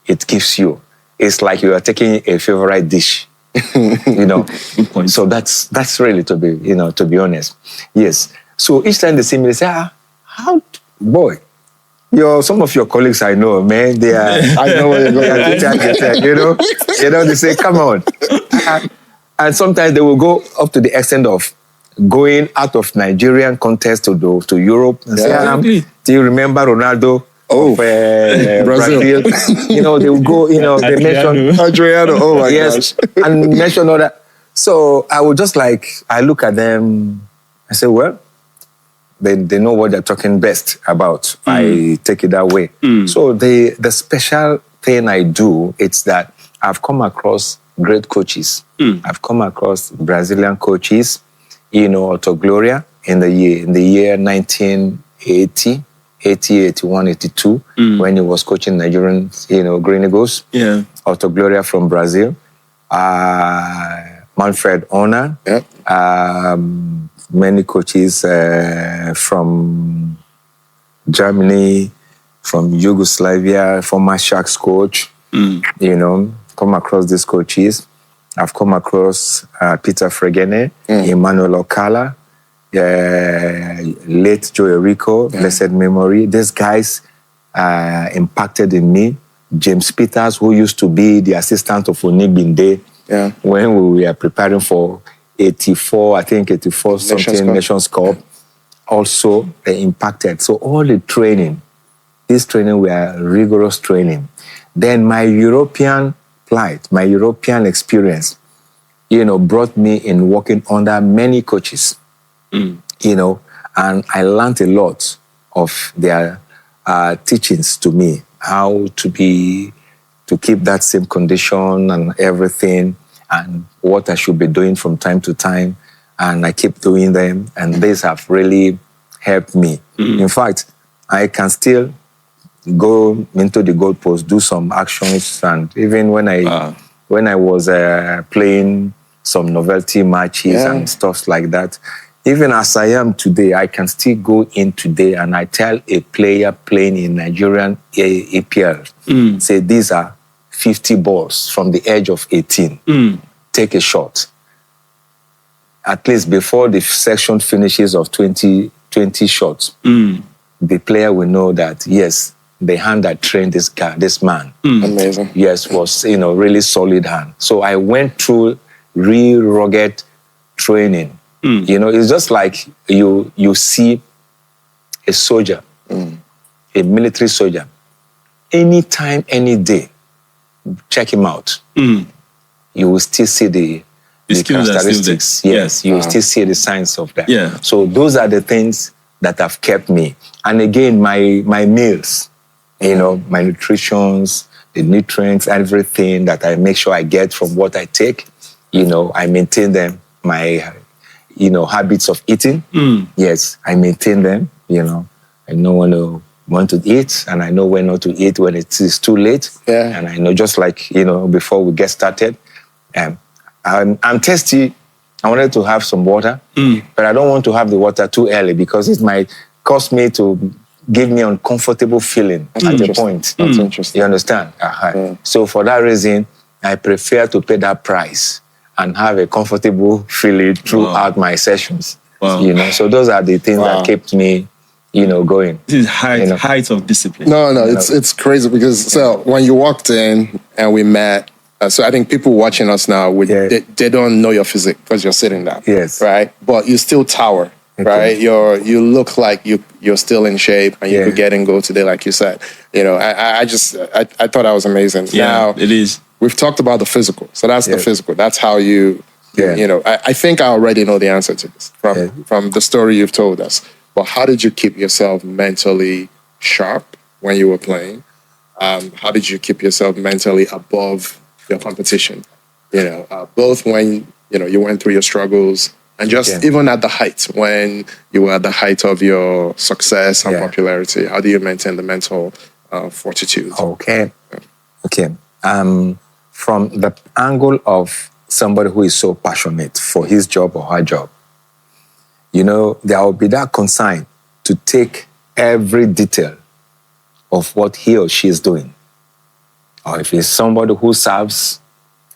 it gives you. It's like you are taking a favorite dish, So that's really to be honest. Yes. So each time they see me, they say, how, boy, some of your colleagues I know, man, they are, I know where you're going, they say, come on. And sometimes they will go up to the extent of going out of Nigerian contest to Europe and say, do you remember Ronaldo? Of Brazil. They will go, they mention Adriano, oh my gosh. And mention all that. So I would just I look at them, I say, well, they know what they're talking best about. I take it that way. So the special thing I do, it's that I've come across great coaches. I've come across Brazilian coaches, Otto Gloria in the year 1980. 80, 81, 82, when he was coaching Nigerian, Green Eagles. Yeah. Otto Gloria from Brazil. Manfred Ona. Yep. Many coaches from Germany, from Yugoslavia, former Sharks coach. Come across these coaches. I've come across Peter Fregene, Emmanuel Okala, late Joe Rico, blessed memory. These guys impacted in me. James Peters, who used to be the assistant of Onigbinde when we were preparing for 84 Nations Cup. Also, they impacted. So all the training, this training were rigorous training. Then my European plight, my European experience, brought me in working under many coaches. And I learned a lot of their teachings to me, how to keep that same condition and everything, and what I should be doing from time to time. And I keep doing them, and these have really helped me. In fact, I can still go into the goalpost, do some actions, and even when I was playing some novelty matches and stuff like that, even as I am today, I can still go in today and I tell a player playing in Nigerian APL, say these are 50 balls from the edge of 18. Take a shot. At least before the section finishes of 20 shots, the player will know that, yes, the hand that trained this man, amazing. Yes, was really solid hand. So I went through real rugged training. It's just like you see a soldier, a military soldier. Anytime, any day, check him out. You will still see the characteristics. Yes, you will still see the signs of that. Yeah. So those are the things that have kept me. And again, my meals, my nutritions, the nutrients, everything that I make sure I get from what I take, I maintain them. My habits of eating. Yes, I maintain them. I know when to want to eat, and I know when not to eat when it is too late. Yeah. And I know, just like before we get started, I'm thirsty. I wanted to have some water, but I don't want to have the water too early because it might cause me to give me uncomfortable feeling at the point. That's interesting. You understand? So for that reason, I prefer to pay that price and have a comfortable feeling throughout my sessions. Wow. So those are the things that kept me, going. This is height of discipline. No, it's crazy because when you walked in and we met, so I think people watching us now, they don't know your physique because you're sitting down. Yes. Right? But you still tower, right? You look like you're still in shape and you could get and go today, like you said. I thought that was amazing. Yeah, now, it is. We've talked about the physical. So that's the physical. That's how I think I already know the answer to this from the story you've told us. but how did you keep yourself mentally sharp when you were playing? How did you keep yourself mentally above your competition? Both when, you went through your struggles and just even at the height, when you were at the height of your success and popularity, how do you maintain the mental fortitude? Okay. From the angle of somebody who is so passionate for his job or her job, there will be that concern to take every detail of what he or she is doing. Or if it's somebody who serves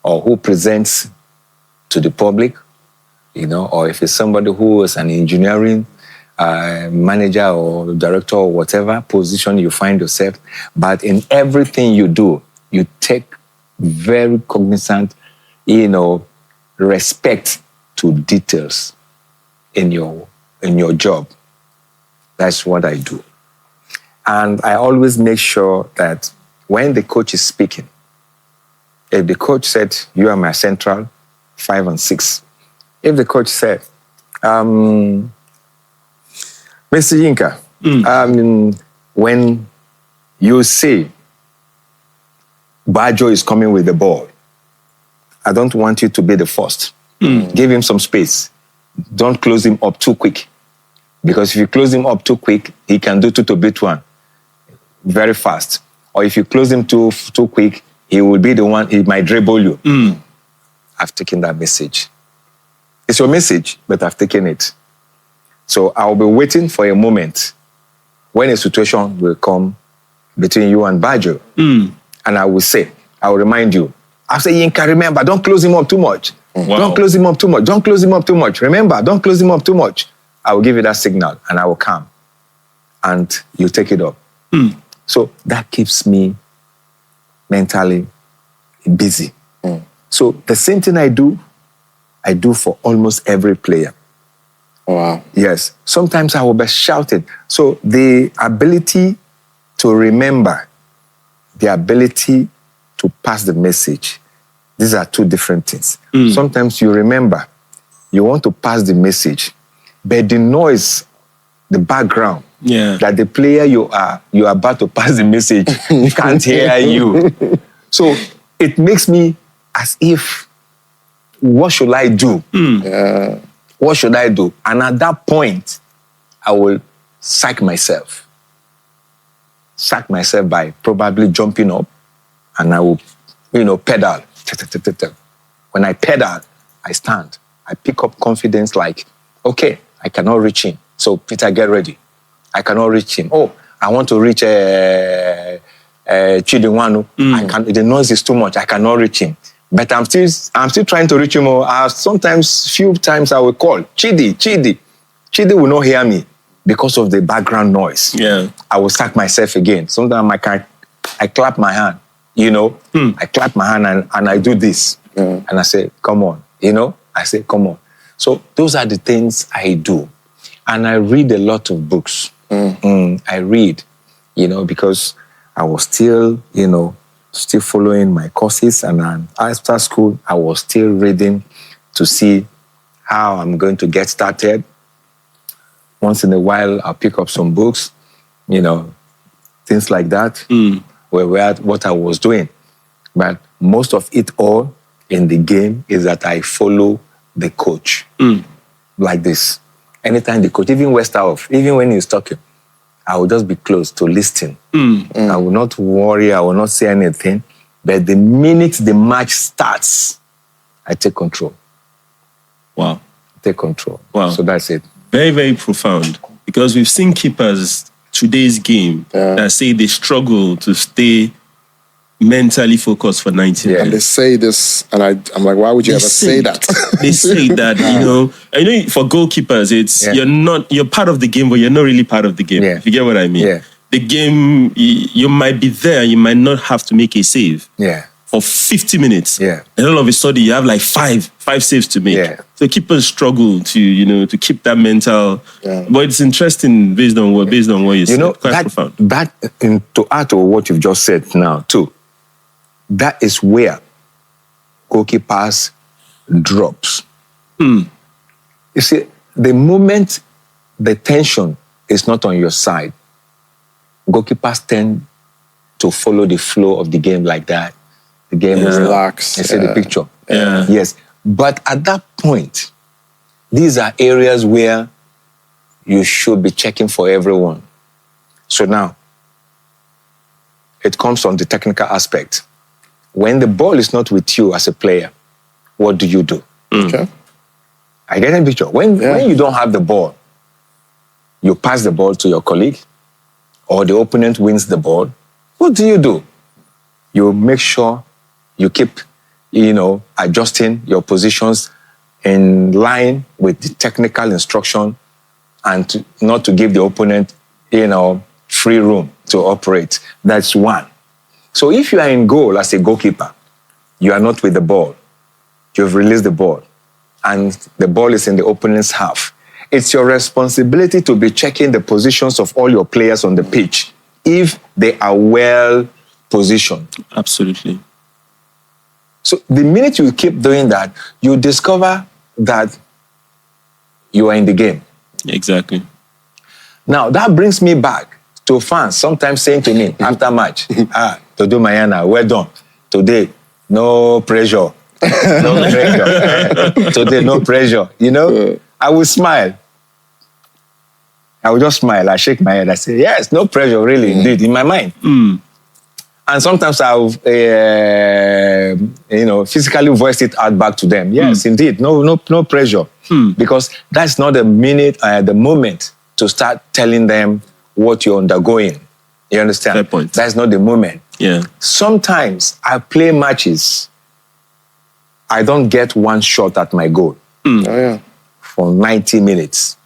or who presents to the public, or if it's somebody who is an engineering manager or director or whatever position you find yourself. But in everything you do, you take very cognizant, respect to details in your job. That's what I do. And I always make sure that when the coach is speaking, if the coach said, you are my central 5 and 6, if the coach said, Mr. Yinka, when you say Bajo is coming with the ball, I don't want you to be the first. Give him some space. Don't close him up too quick. Because if you close him up too quick, he can do 2 to beat 1 very fast. Or if you close him too quick, he will be the one, he might dribble you. I've taken that message. It's your message, but I've taken it. So I'll be waiting for a moment when a situation will come between you and Bajo. And I will remind you, I'll say, Yinka, remember, don't close him up too much. Wow. Don't close him up too much. Don't close him up too much. Remember, don't close him up too much. I will give you that signal and I will come. And you take it up. So that keeps me mentally busy. So the same thing I do for almost every player. Wow. Yes. Sometimes I will be shouting. So the ability to remember, the ability to pass the message, these are two different things. Sometimes you remember, you want to pass the message, but the noise, the background, that the player you are about to pass the message can't hear you. So it makes me as if, what should I do? What should I do? And at that point, I will sack myself. Sack myself by probably jumping up and I will, pedal. When I pedal, I stand. I pick up confidence like, okay, I cannot reach him. So Peter, get ready. I cannot reach him. Oh, I want to reach Chidinwanu. The noise is too much. I cannot reach him. But I'm still trying to reach him. Sometimes, few times I will call Chidi. Chidi will not hear me because of the background noise. I will sack myself again. Sometimes I clap my hand. I clap my hand and I do this. And I say, come on. I say, come on. So those are the things I do. And I read a lot of books. I read, because I was still following my courses. And then after school, I was still reading to see how I'm going to get started. Once in a while, I'll pick up some books, things like that, were what I was doing. But most of it all in the game is that I follow the coach like this. Anytime the coach, even Westerhoff, even when he's talking, I will just be close to listen. I will not worry, I will not say anything. But the minute the match starts, I take control. Wow. Take control. Wow. So that's it. Very, very profound. Because we've seen keepers today's game that say they struggle to stay mentally focused for 90 minutes. And they say this, and I'm like, why would you ever say that? They say that, for goalkeepers, it's you're part of the game, but you're not really part of the game. If you get what I mean. The game, you might be there, you might not have to make a save for 50 minutes. And all of a sudden, you have like five saves to make. So keepers struggle to keep that mental. But it's interesting based on what you said. Quite profound. To add to what you've just said now too, that is where goalkeepers drops. You see, the moment the tension is not on your side, goalkeepers tend to follow the flow of the game like that. The game is relax. I see the picture. Yeah. Yes. But at that point, these are areas where you should be checking for everyone. So now, it comes on the technical aspect. When the ball is not with you as a player, what do you do? Okay. I get a picture. When you don't have the ball, you pass the ball to your colleague, or the opponent wins the ball. What do? You make sure you keep, adjusting your positions in line with the technical instruction, and not to give the opponent, free room to operate. That's one. So if you are in goal as a goalkeeper, you are not with the ball, you've released the ball, and the ball is in the opponent's half, it's your responsibility to be checking the positions of all your players on the pitch if they are well positioned. Absolutely. So the minute you keep doing that, you discover that you are in the game. Exactly. Now, that brings me back to fans sometimes saying to me after match, Dodo Mayana, well done. Today, no pressure. No pressure. Today, no pressure. I will smile. I will just smile. I shake my head. I say, yes, no pressure, really, indeed, in my mind. And sometimes I'll, physically voice it out back to them. Yes, indeed, no pressure. Because that's not the moment to start telling them what you're undergoing. You understand? Fair point. That's not the moment. Yeah. Sometimes I play matches, I don't get one shot at my goal for 90 minutes.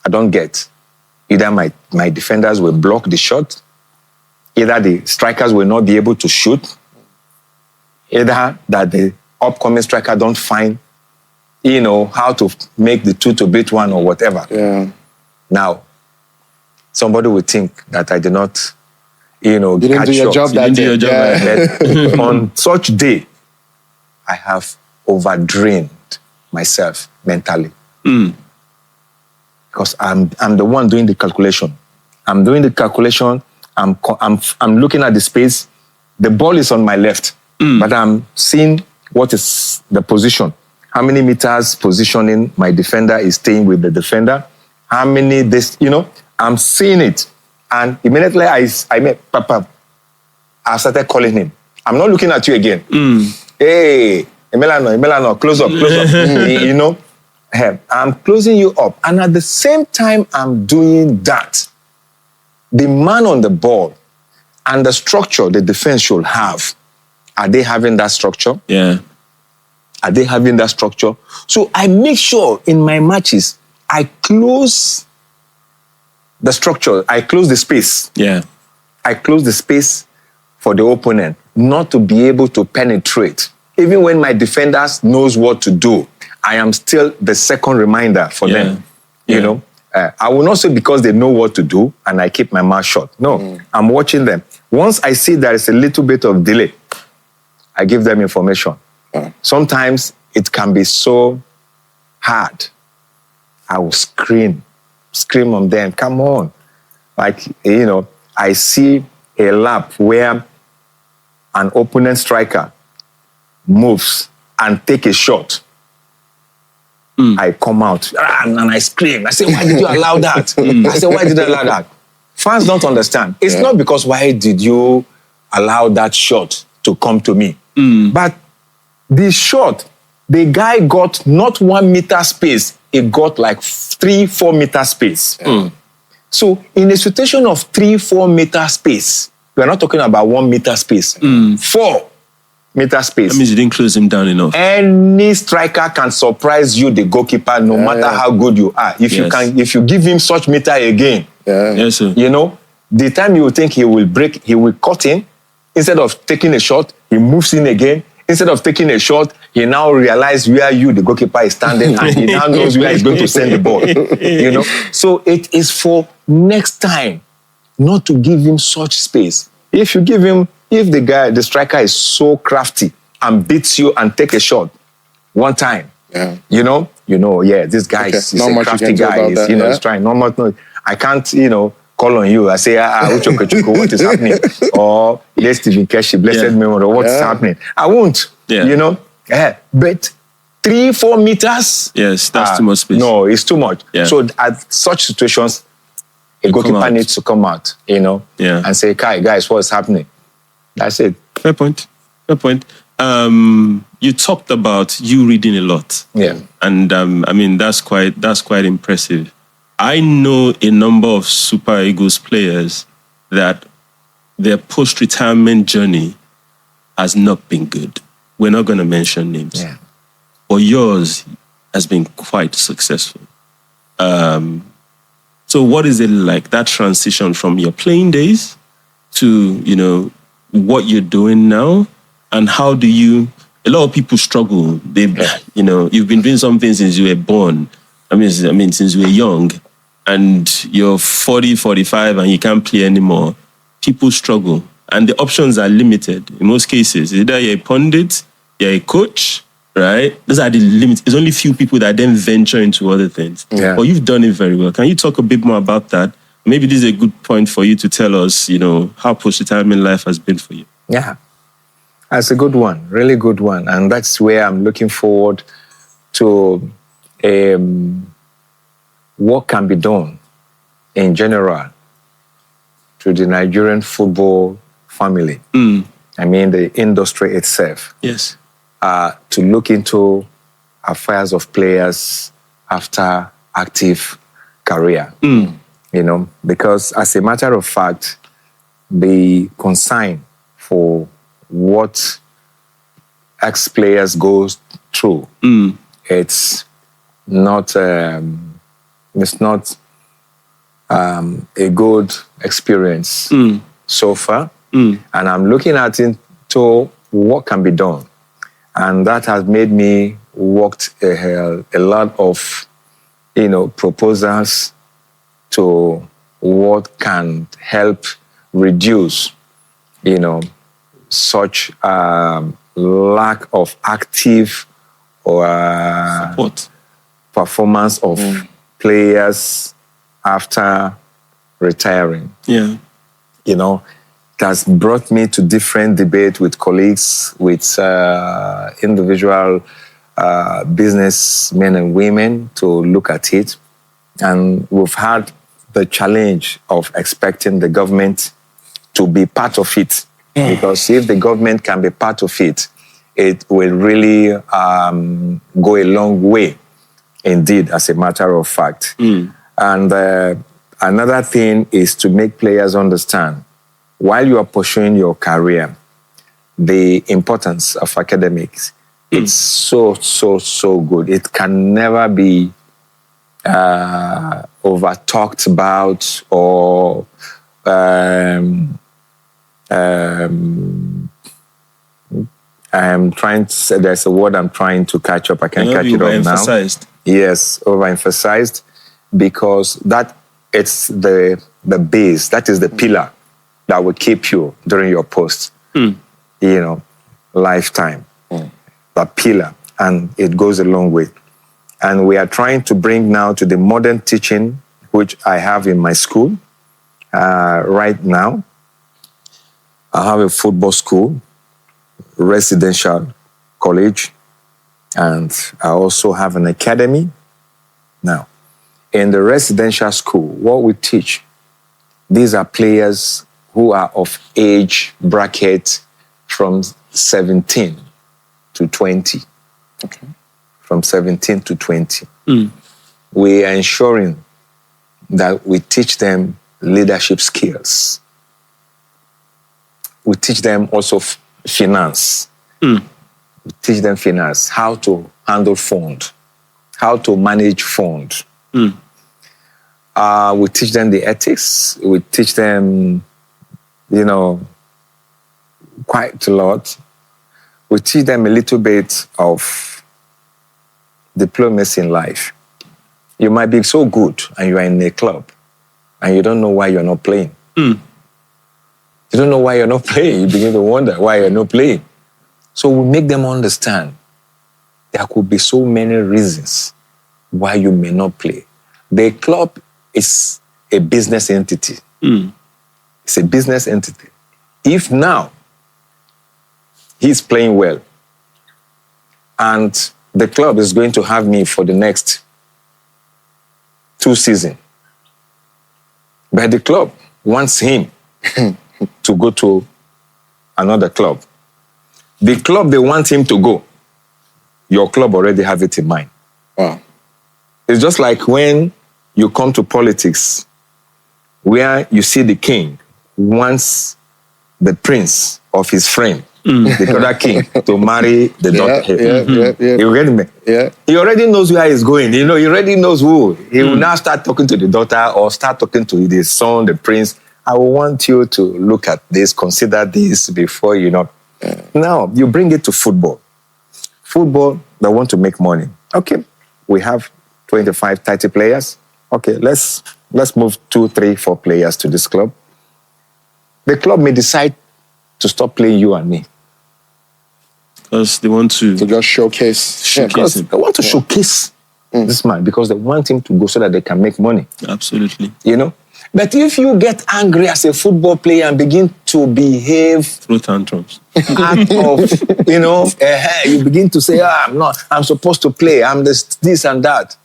I don't get. Either my defenders will block the shot, either the strikers will not be able to shoot, either that the upcoming striker don't find, how to make the two to beat one or whatever. Yeah. Now, somebody would think that I did not, You didn't do your job that day. But on such day, I have overdrained myself mentally. Because I'm the one doing the calculation. I'm doing the calculation. I'm looking at the space. The ball is on my left, but I'm seeing what is the position. How many meters positioning my defender is staying with the defender. How many this, I'm seeing it. And immediately I met Papa. I started calling him. I'm not looking at you again. Hey, Emiliano, close up. I'm closing you up. And at the same time I'm doing that, the man on the ball and the structure the defense should have, are they having that structure? Yeah. Are they having that structure? So I make sure in my matches, I close the structure, I close the space. Yeah. I close the space for the opponent not to be able to penetrate. Even when my defenders knows what to do, I am still the second reminder for them. I will not say because they know what to do and I keep my mouth shut. No, I'm watching them. Once I see there is a little bit of delay, I give them information. Sometimes it can be so hard. I will scream on them. Come on. I see a lap where an opponent striker moves and take a shot. I come out and I scream. I say, why did you allow that? I say, why did you allow that? Fans don't understand. It's not because why did you allow that shot to come to me? But the shot, the guy got not 1 meter space, it got like 3-4 meter space. So in a situation of 3-4 meter space, we're not talking about 1 meter space, 4 meter space. That means you didn't close him down enough. Any striker can surprise you, the goalkeeper, no matter how good you are. If you give him such meter again, yes, sir. The time you think he will break, he will cut in. Instead of taking a shot, he moves in again. Instead of taking a shot, he now realizes where you, the goalkeeper, is standing, and he now knows where he's going to send the ball. So it is for next time not to give him such space. If the striker is so crafty and beats you and take a shot one time, this guy is a crafty guy. He's trying. Not much. I can't, call on you. I say, Uchokochoko, what is happening? Or yes, Stephen Keshi, blessed memory, what's happening? I won't, but 3-4 meters. Yes, that's too much space. No, it's too much. Yeah. So at such situations, a goalkeeper needs to come out, and say, Kai, guys, what's happening? That's it. Fair point. You talked about you reading a lot. Yeah. And that's quite impressive. I know a number of Super Eagles players that their post-retirement journey has not been good. We're not going to mention names. Yeah. But yours has been quite successful. So what is it like, that transition from your playing days to, what you're doing now? And how do you... A lot of people struggle. You've been doing something since you were born. Since you were young. And you're 40, 45 and you can't play anymore. People struggle. And the options are limited in most cases. Either you're a pundit, you're a coach, right? Those are the limits. There's only few people that then venture into other things. Yeah. But you've done it very well. Can you talk a bit more about that? Maybe this is a good point for you to tell us, how post-retirement life has been for you. Yeah. That's a good one, really good one. And that's where I'm looking forward to what can be done in general to the Nigerian football family. The industry itself. Yes. To look into affairs of players after active career. Because as a matter of fact, the concern for what ex-players go through, it's not a good experience so far. And I'm looking at into what can be done. And that has made me worked a lot of, proposals to what can help reduce, such lack of active or support performance of players after retiring. Yeah. It has brought me to different debates with colleagues, with individual businessmen and women to look at it. And we've had the challenge of expecting the government to be part of it. Because if the government can be part of it, it will really go a long way, indeed, as a matter of fact. And another thing is to make players understand, while you are pursuing your career, the importance of academics. It's so good. It can never be over talked about or I'm trying to say, there's a word I'm trying to catch up. I can't catch it up now. Yes, overemphasized, because that it's the base, that is the pillar that will keep you during your post, lifetime. That pillar, and it goes a long way. And we are trying to bring now to the modern teaching, which I have in my school right now. I have a football school, residential college, and I also have an academy. Now, in the residential school, what we teach, these are players who are of age bracket from 17 to 20. Okay. From 17 to 20. We are ensuring that we teach them leadership skills. We teach them also finance. We teach them finance, how to handle fund, how to manage fund. We teach them the ethics. We teach them, quite a lot. We teach them a little bit of diplomacy in life. You might be so good and you are in a club and you don't know why you're not playing. You don't know why you're not playing. You begin to wonder why you're not playing. So we make them understand there could be so many reasons why you may not play. The club is a business entity. It's a business entity. If now he's playing well and the club is going to have me for the next 2 seasons, but the club wants him to go to another club. The club they want him to go, your club already have it in mind. Wow. It's just like when you come to politics, where you see the king wants the prince of his friend, the other king, to marry the daughter. You get me? Yeah. He already knows where he's going. You know, he already knows who. He will now start talking to the daughter or start talking to the son, the prince. I want you to look at this, consider this before, you know. Now, you bring it to football. Football, they want to make money. Okay, we have 25, 30 players. Okay, let's move 2, 3, 4 players to this club. The club may decide to stop playing you and me. Because they want to just showcase him. They want to showcase this man because they want him to go so that they can make money. Absolutely. You know? But if you get angry as a football player and begin to behave through tantrums, out of, you know, you begin to say, I'm supposed to play, I'm this and that.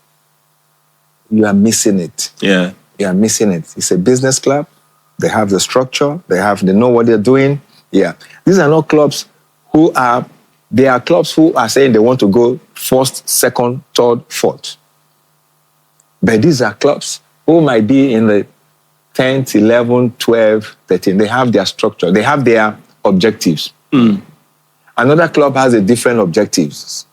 You are missing it. Yeah. You are missing it. It's a business club. They have the structure. They know what they're doing. Yeah. These are not clubs they are clubs who are saying they want to go first, second, third, fourth. But these are clubs who might be in the 10th, 11th, 12th, 13th. They have their structure. They have their objectives. Another club has a different objectives.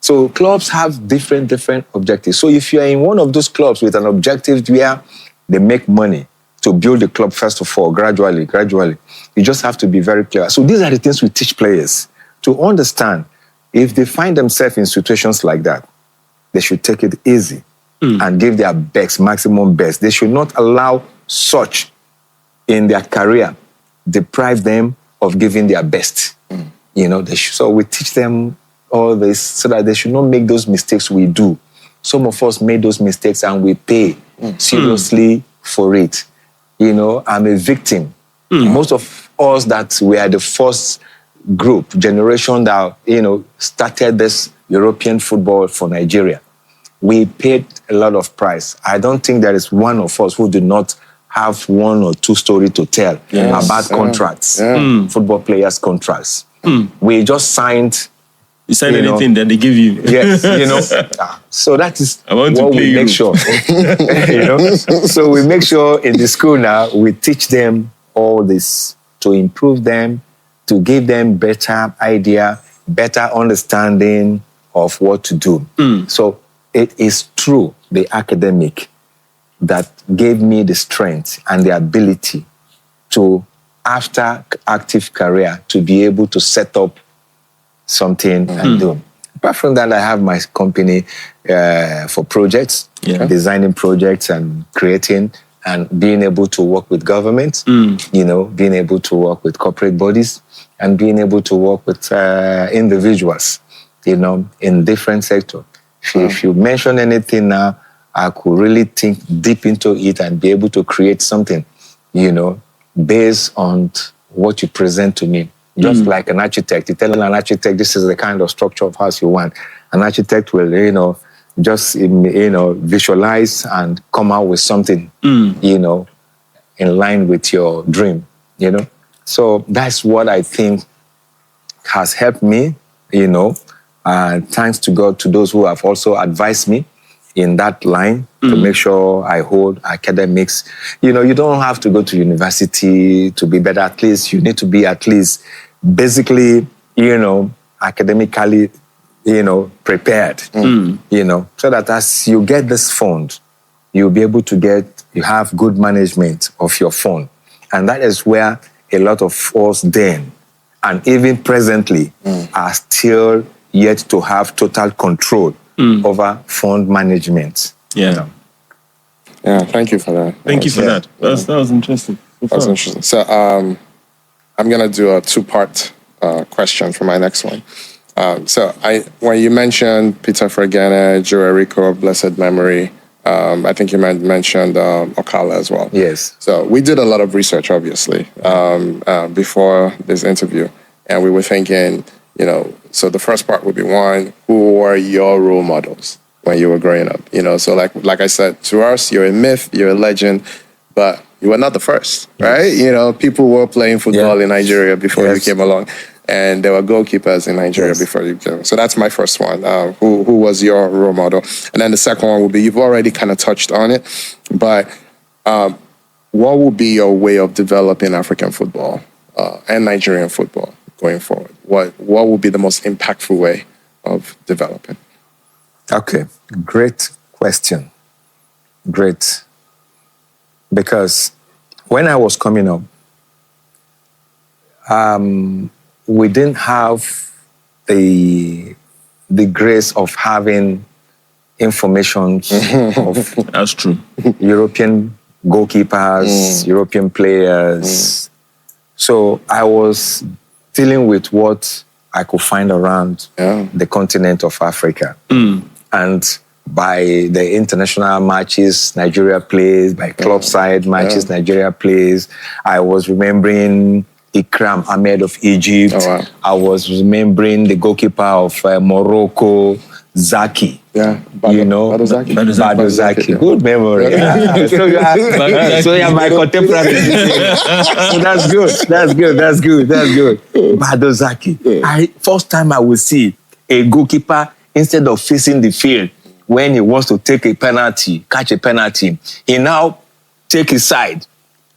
So clubs have different objectives. So if you're in one of those clubs with an objective where they make money to build the club, first of all, gradually, you just have to be very clear. So these are the things we teach players to understand. If they find themselves in situations like that, they should take it easy and give their best, maximum best. They should not allow such in their career deprive them of giving their best. You know, so we teach them all this so that they should not make those mistakes we do. Some of us made those mistakes and we pay seriously for it. You know, I'm a victim. Most of us that were the first generation that, you know, started this European football for Nigeria, we paid a lot of price. I don't think there is one of us who did not have 1 or 2 stories to tell about contracts, football players' contracts. We just signed. You sign anything that they give you. Yes, you know. So that is what we make sure. You know? So we make sure in the school now, we teach them all this to improve them, to give them better idea, better understanding of what to do. So it is true, the academic, that gave me the strength and the ability to, after active career, to be able to set up something and do. Apart from that, I have my company for projects, designing projects and creating and being able to work with government, you know, being able to work with corporate bodies and being able to work with individuals, you know, in different sectors. If you mention anything now, I could really think deep into it and be able to create something, you know, based on what you present to me. Just like an architect, you tell an architect, this is the kind of structure of house you want. An architect will, you know, just, you know, visualize and come out with something, you know, in line with your dream, you know. So that's what I think has helped me, you know. Thanks to God, to those who have also advised me in that line to make sure I hold academics. You know, you don't have to go to university to be better. At least you need to be at least basically, you know, academically, you know, prepared, you know, so that as you get this fund, you'll be able to you have good management of your fund. And that is where a lot of us then, and even presently, are still yet to have total control over fund management. Yeah. You know? Yeah, thank you for that. Thank you for that. That was interesting. That was interesting. So I'm going to do a 2-part question for my next one. So when you mentioned Peter Fragana, Joe Rico, blessed memory, I think you mentioned Okala as well. Yes. So we did a lot of research, obviously, before this interview. And we were thinking, so the first part would be one, who were your role models when you were growing up? So like I said, to us, you're a myth, you're a legend, but you were not the first, right? Yes. People were playing football in Nigeria before you came along. And there were goalkeepers in Nigeria before you came. So that's my first one. Who was your role model? And then the second one would be, you've already kind of touched on it, but what would be your way of developing African football and Nigerian football going forward? What would be the most impactful way of developing? Okay, great question. Great. Because when I was coming up, we didn't have the grace of having information of That's true. European goalkeepers, European players. So I was dealing with what I could find around the continent of Africa. And by the international matches Nigeria plays, by club side matches Nigeria plays, I was remembering Ikram Ahmed of Egypt. Oh, wow. I was remembering the goalkeeper of Morocco, Zaki. Yeah, Bado Zaki. Good memory. Yeah. So you're my contemporary. So that's good. Bado Zaki. First time I will see a goalkeeper, instead of facing the field, when he wants to take a penalty, catch a penalty, he now take his side,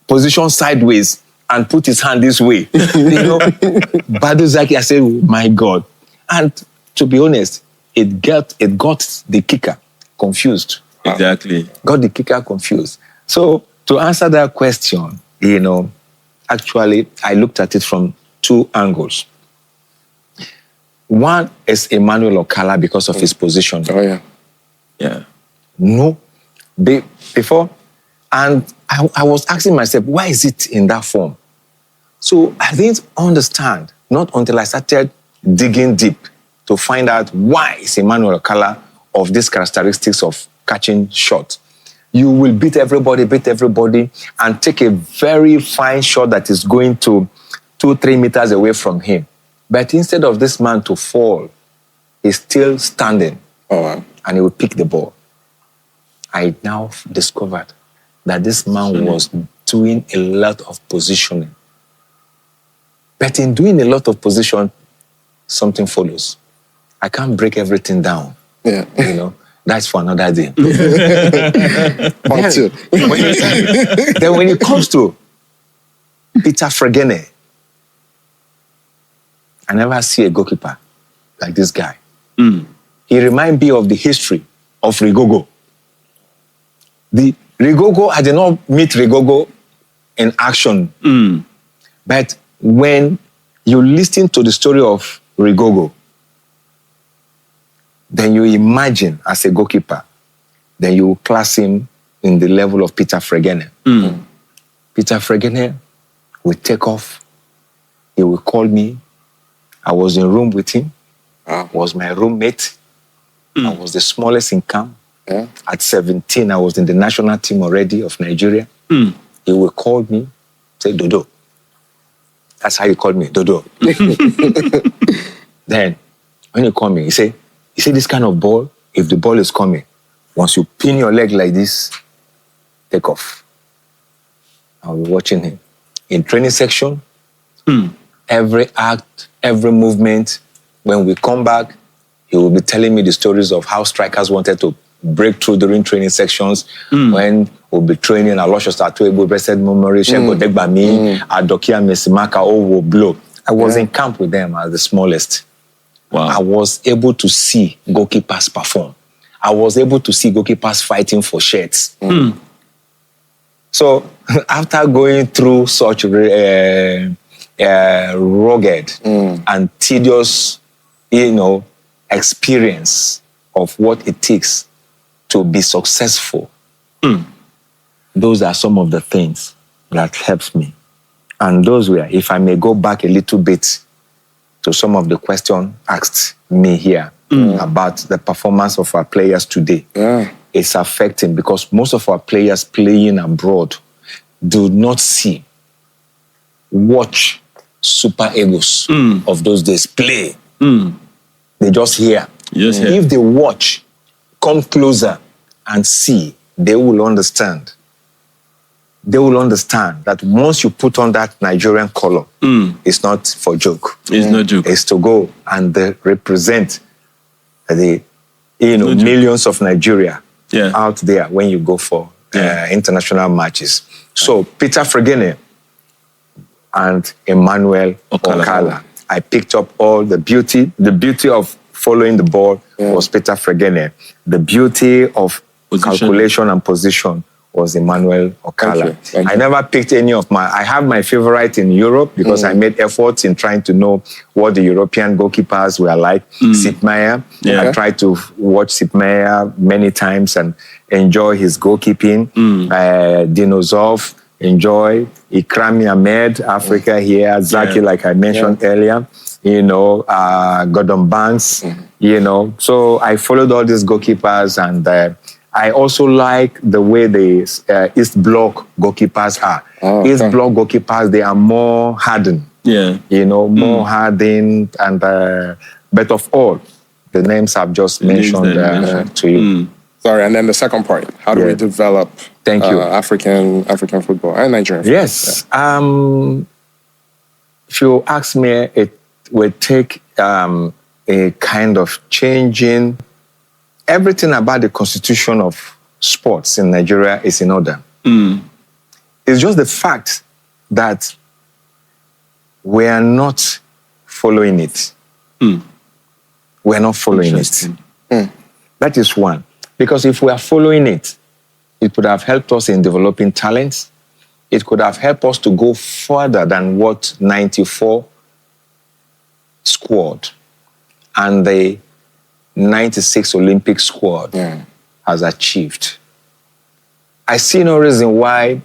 position sideways, and put his hand this way. Bado Zaki, I said, oh, my God. And to be honest, it got the kicker confused. Exactly. Got the kicker confused. So to answer that question, actually, I looked at it from two angles. One is Emmanuel Okala because of his position. Oh, yeah. Yeah. No. Before, and I was asking myself, why is it in that form? So I didn't understand, not until I started digging deep to find out why is Emmanuel Okala of these characteristics of catching shot. You will beat everybody, and take a very fine shot that is going to 2-3 meters away from him. But instead of this man to fall, he's still standing. Oh, wow. And he will pick the ball. I now discovered that this man was doing a lot of positioning. But in doing a lot of position, something follows. I can't break everything down. Yeah. That's for another day. Then when it comes to Peter Fregene, I never see a goalkeeper like this guy. He reminds me of the history of Rigogo. I did not meet Rigogo in action. But when you listen to the story of Rigogo, then you imagine as a goalkeeper, then you class him in the level of Peter Fregene. Peter Fregene will take off. He will call me. I was in a room with him. Was my roommate. I was the smallest in camp. Yeah. At 17, I was in the national team already of Nigeria. He will call me, say, Dodo. That's how he called me, Dodo. Then, when he called me, he said, this kind of ball, if the ball is coming, once you pin your leg like this, take off. I'll be watching him. In training section, every act, every movement, when we come back, he will be telling me the stories of how strikers wanted to break through during training sections. When we'll be training, Alosho Statuebo, Blessed Memory, Shengo Degbami, Adokia Mesimaka, will blow. I was in camp with them as the smallest. Wow. I was able to see goalkeepers perform. I was able to see goalkeepers fighting for shirts. So after going through such rugged and tedious, experience of what it takes to be successful, those are some of the things that helped me. And those were, if I may go back a little bit to some of the questions asked me here about the performance of our players today. it's affecting because most of our players playing abroad do not watch super egos of those days play. They just hear. Yes, yeah. If they watch, come closer and see, they will understand. They will understand that once you put on that Nigerian color, it's not for joke. It's not joke. It's to go and represent the millions of Nigeria out there when you go for international matches. So Peter Fregene and Emmanuel Okala. I picked up all the beauty. The beauty of following the ball was Peter Fregene. The beauty of calculation and position was Emmanuel Okala. Thank you. I never picked any of I have my favorite in Europe because I made efforts in trying to know what the European goalkeepers were like. Sepp Maier. I tried to watch Sepp Maier many times and enjoy his goalkeeping. Dino Zoff, enjoy. Ikrami Ahmed, Africa here. Zaki, like I mentioned earlier. Gordon Banks, So I followed all these goalkeepers and I also like the way the East Bloc goalkeepers are. East Bloc goalkeepers, they are more hardened. More hardened and but of all, the names I've just mentioned to you. Sorry, and then the second part, how do we develop African football and Nigerian football? Yes. If you ask me, it will take a kind of changing. Everything about the constitution of sports in Nigeria is in order. It's just the fact that we are not following it. We are not following it. That is one. Because if we are following it, it could have helped us in developing talents. It could have helped us to go further than what 94 squad and the 96 Olympic squad has achieved. I see no reason why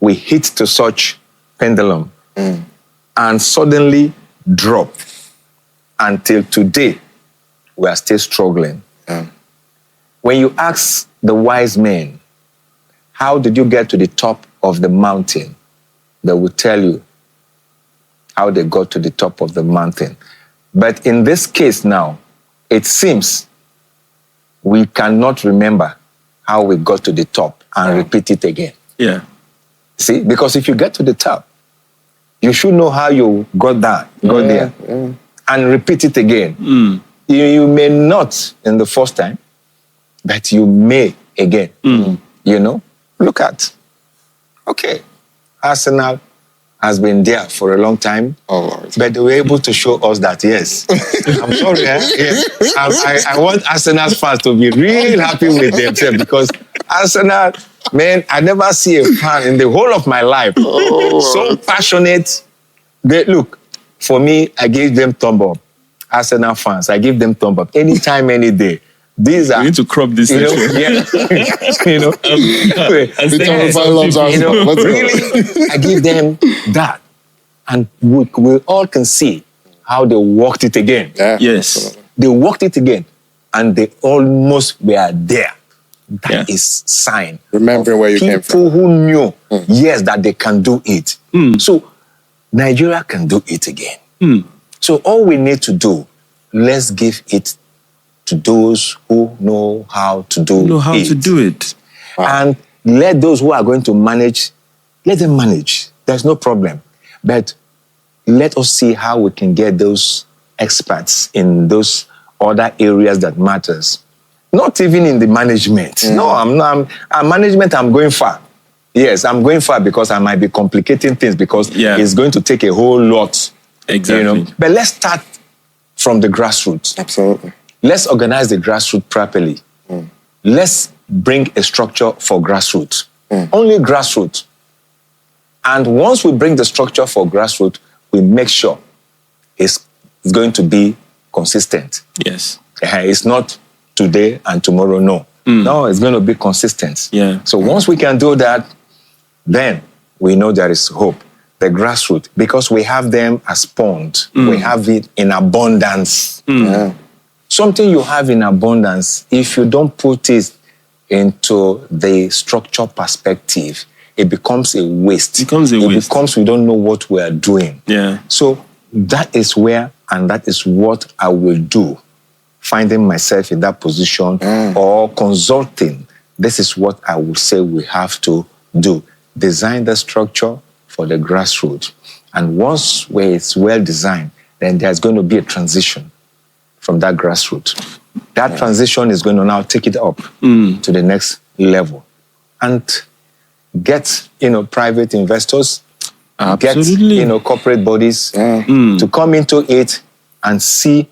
we hit to such pendulum and suddenly drop until today we are still struggling. When you ask the wise men, how did you get to the top of the mountain? They will tell you how they got to the top of the mountain. But in this case now, it seems we cannot remember how we got to the top and repeat it again. See, because if you get to the top, you should know how you got there and repeat it again. You may not in the first time, but you may again. Look at, Arsenal has been there for a long time, but they were able to show us that, yes. I'm sorry, I want Arsenal's fans to be real happy with themselves because Arsenal, man, I never see a fan in the whole of my life so passionate. Look, for me, I gave them thumb up. Arsenal fans, I give them thumb up anytime, any day. These are. We need to crop this. Really, I give them that. And we all can see how they worked it again. Yes. They worked it again. And they almost were there. That is sign. Remembering where you came from. People who knew, yes, that they can do it. So Nigeria can do it again. So all we need to do, let's give it to those who know how to do it. And let those who are going to manage, let them manage. There's no problem. But let us see how we can get those experts in those other areas that matters. Not even in the management. No, management, I'm going far. Yes, I'm going far because I might be complicating things because it's going to take a whole lot. Exactly. But let's start from the grassroots. Absolutely. Let's organize the grassroots properly. Let's bring a structure for grassroots. Only grassroots. And once we bring the structure for grassroots, we make sure it's going to be consistent. Yes. It's not today and tomorrow, no. No, it's going to be consistent. So once we can do that, then we know there is hope. The grassroots, because we have them as pond. We have it in abundance. something you have in abundance, if you don't put it into the structure perspective, it becomes a waste. It becomes we don't know what we are doing. Yeah. So that is where, and that is what I will do, finding myself in that position or consulting. This is what I would say we have to do. Design the structure for the grassroots. And once where it's well designed, then there's going to be a transition from that grassroots. That transition is going to now take it up to the next level and get, private investors, Absolutely. get, corporate bodies to come into it and see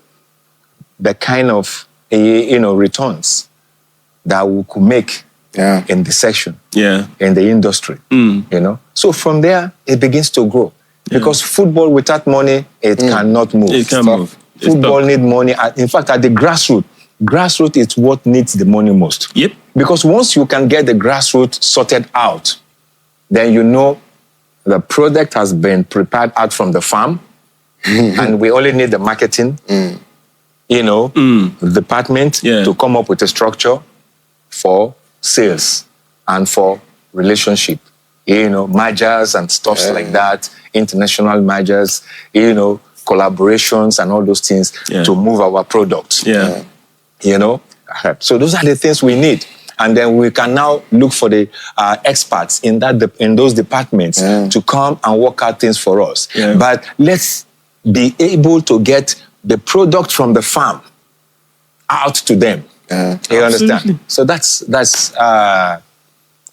the kind of, returns that we could make in the section, in the industry, So from there, it begins to grow. Because football without money, it cannot move. It can't move. Football needs money. In fact, at the grassroots is what needs the money most. Yep. Because once you can get the grassroots sorted out, then the product has been prepared out from the farm, and we only need the marketing, department to come up with a structure for sales and for relationship. Mergers and stuff like that, international mergers, collaborations and all those things to move our products. So those are the things we need. And then we can now look for the experts in those departments to come and work out things for us. Yeah. But let's be able to get the product from the farm out to them. You understand? So that's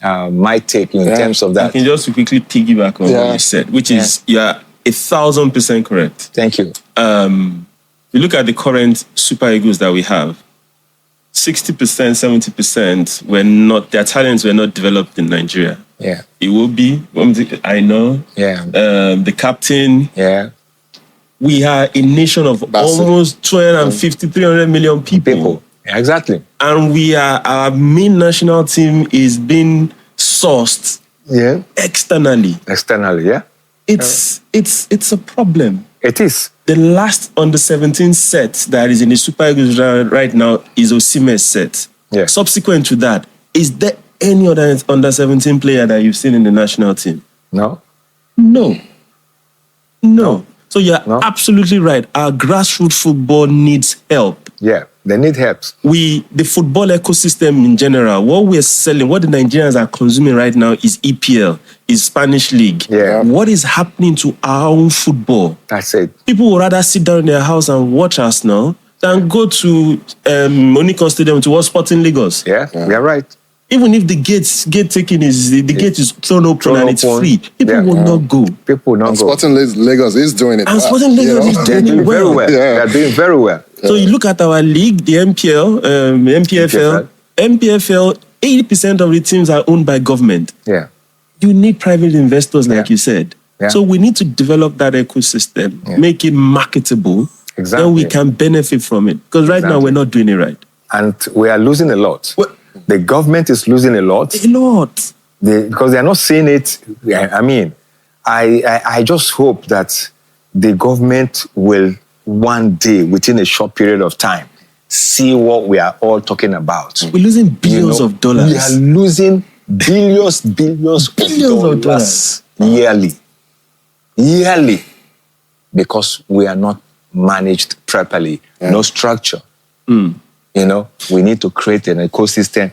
my take in terms of that. I can just quickly piggyback on what you said, which is you are 1,000% correct. Thank you. You look at the current Super Eagles that we have, 60%, 70% their talents were not developed in Nigeria. Yeah. It will be, I know. Yeah. The captain. Yeah. We are a nation of almost 250, 300 million people. Yeah, exactly. And our main national team is being sourced externally. Externally, yeah. It's a problem. It is. The last under-17 set that is in the Super Eagles right now is Osimhen's set. Yeah. Subsequent to that, is there any other under-17 player that you've seen in the national team? No. So you're absolutely right. Our grassroots football needs help. Yeah, they need help. The football ecosystem in general, what we're selling, what the Nigerians are consuming right now is EPL, is Spanish League. Yeah. What is happening to our own football? That's it. People would rather sit down in their house and watch Arsenal than go to Monicon Stadium to watch Sporting Lagos. Yeah, you're right. Even if the gate taking the gate is thrown open and it's free, people will not go. People will not go. Sporting Lagos is doing it. And Sporting Lagos is doing it very well. well. They're doing very well. So you look at our league, the MPFL, 80% of the teams are owned by government. Yeah. You need private investors, like you said. Yeah. So we need to develop that ecosystem, make it marketable, exactly. then we can benefit from it. Because right now we're not doing it right. And we are losing a lot. The government is losing a lot. A lot. Because they are not seeing it. I mean, I just hope that the government will one day, within a short period of time, see what we are all talking about. We're losing billions of dollars. We are losing billions of dollars yearly. Because we are not managed properly. No structure. We need to create an ecosystem.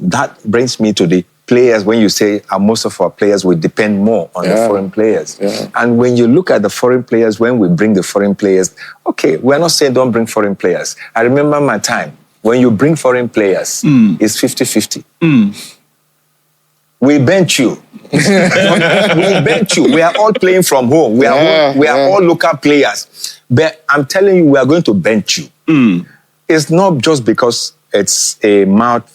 That brings me to the players. When you say most of our players will depend more on the foreign players. Yeah. And when you look at the foreign players, when we bring the foreign players, okay, we're not saying don't bring foreign players. I remember my time. When you bring foreign players, it's 50-50. We bench you. We bench you. We are all playing from home. We are all local players. But I'm telling you, we are going to bench you. It's not just because it's a mouth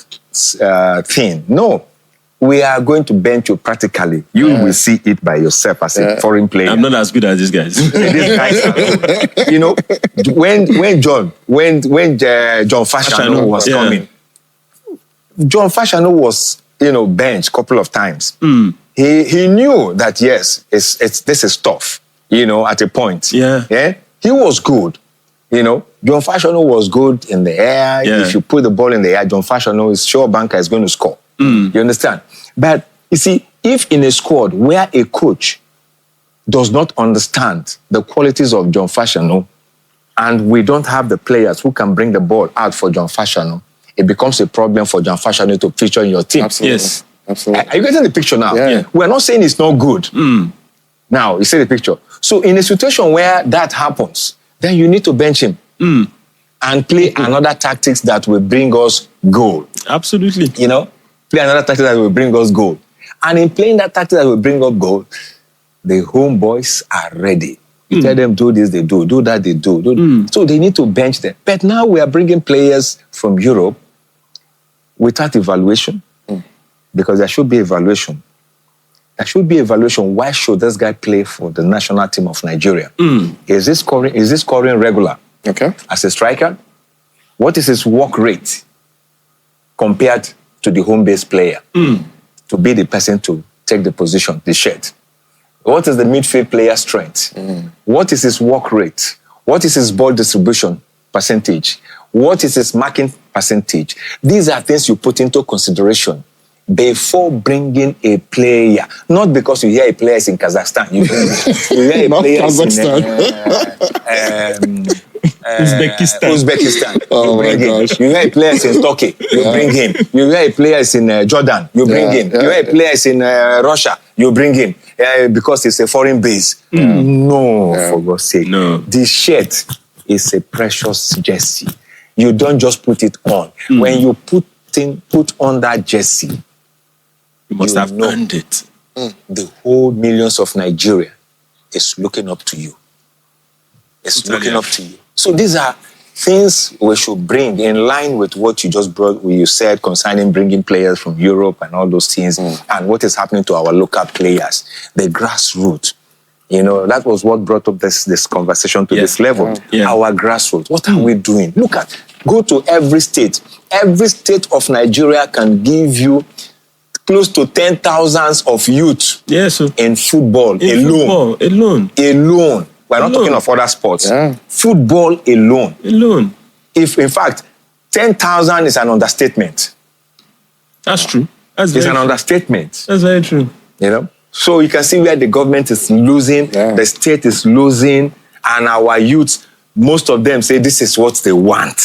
thing. No. We are going to bench you practically. You will see it by yourself as a foreign player. I'm not as good as these guys. These guys are good. When John Fashanu was coming, John Fashanu was, benched a couple of times. He knew that, yes, this is tough, at a point. Yeah. He was good, John Fashanu was good in the air. If you put the ball in the air, John Fashanu is sure banker is going to score. You understand? But you see, if in a squad where a coach does not understand the qualities of John Fashanu, and we don't have the players who can bring the ball out for John Fashanu, it becomes a problem for John Fashanu to feature in your team. Absolutely. Yes. Absolutely. Are you getting the picture now? Yeah. We're not saying it's not good. Now, you see the picture. So in a situation where that happens, then you need to bench him and play another tactics that will bring us goal. Absolutely. You know, play another tactic that will bring us goal. And in playing that tactic that will bring up goal, the home boys are ready. You tell them, do this, they do that, they do. So they need to bench them. But now we are bringing players from Europe without evaluation, because there should be evaluation. There should be evaluation. Why should this guy play for the national team of Nigeria? Is this scoring regular? Okay. As a striker? What is his work rate compared to the home-based player to be the person to take the position, the shirt? What is the midfield player's strength? What is his work rate? What is his ball distribution percentage? What is his marking percentage? These are things you put into consideration before bringing a player. Not because you hear a player is in Kazakhstan. You hear a Not player Kazakhstan. is in Uzbekistan. Oh you bring my him. gosh. You hear a player is in Turkey. You bring him. You hear a player is in Jordan. You bring him. You hear a player is in Russia. You bring him because it's a foreign base. No, for God's sake. No. This shirt is a precious jersey. You don't just put it on. When you put on that jersey, You must have earned it. the whole millions of Nigeria is looking up to you. It's looking up to you. So these are things we should bring in line with what you just brought, where you said concerning bringing players from Europe and all those things, and what is happening to our local players, the grassroots. You know, that was what brought up this conversation to this level. Our grassroots. What are we doing? Go to every state. Every state of Nigeria can give you close to 10,000 of youth in football alone. Alone. We're not talking of other sports. Football alone. If, in fact, 10,000 is an understatement. That's true. It's an understatement. That's very true. You know? So you can see where the government is losing, the state is losing, and our youth, most of them say this is what they want.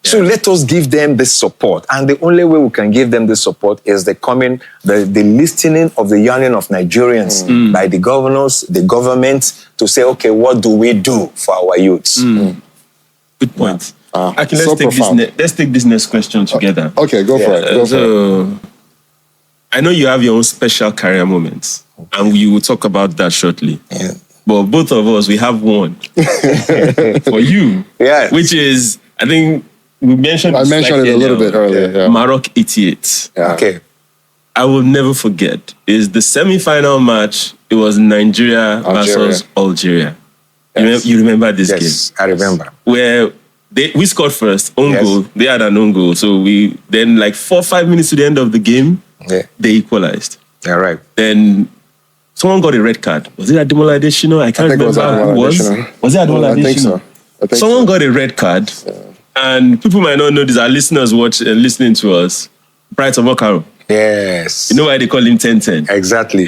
So let us give them this support. And the only way we can give them this support is the listening of the yearning of Nigerians by the governors, the government, to say, okay, what do we do for our youths? Good point. Akin, let's take this next question together. Okay, go for it. I know you have your own special career moments, and we will talk about that shortly. But both of us, we have one for you, which is, I think, I mentioned it a little bit earlier. Maroc 88. Okay. I will never forget. Is the semi-final match. It was Nigeria versus Algeria. You remember this game? Yes, I remember. Where we scored first, own goal. They had an own goal. So then like 4 or 5 minutes to the end of the game, they equalized. Yeah, right. Then someone got a red card. Was it Ademola Adesina? I can't remember who it was. Was it Ademola Adesina? I think so. Someone got a red card. And people might not know this. Our listeners listening to us. Brighton Mokaro. Yes. You know why they call him 10-10? Exactly.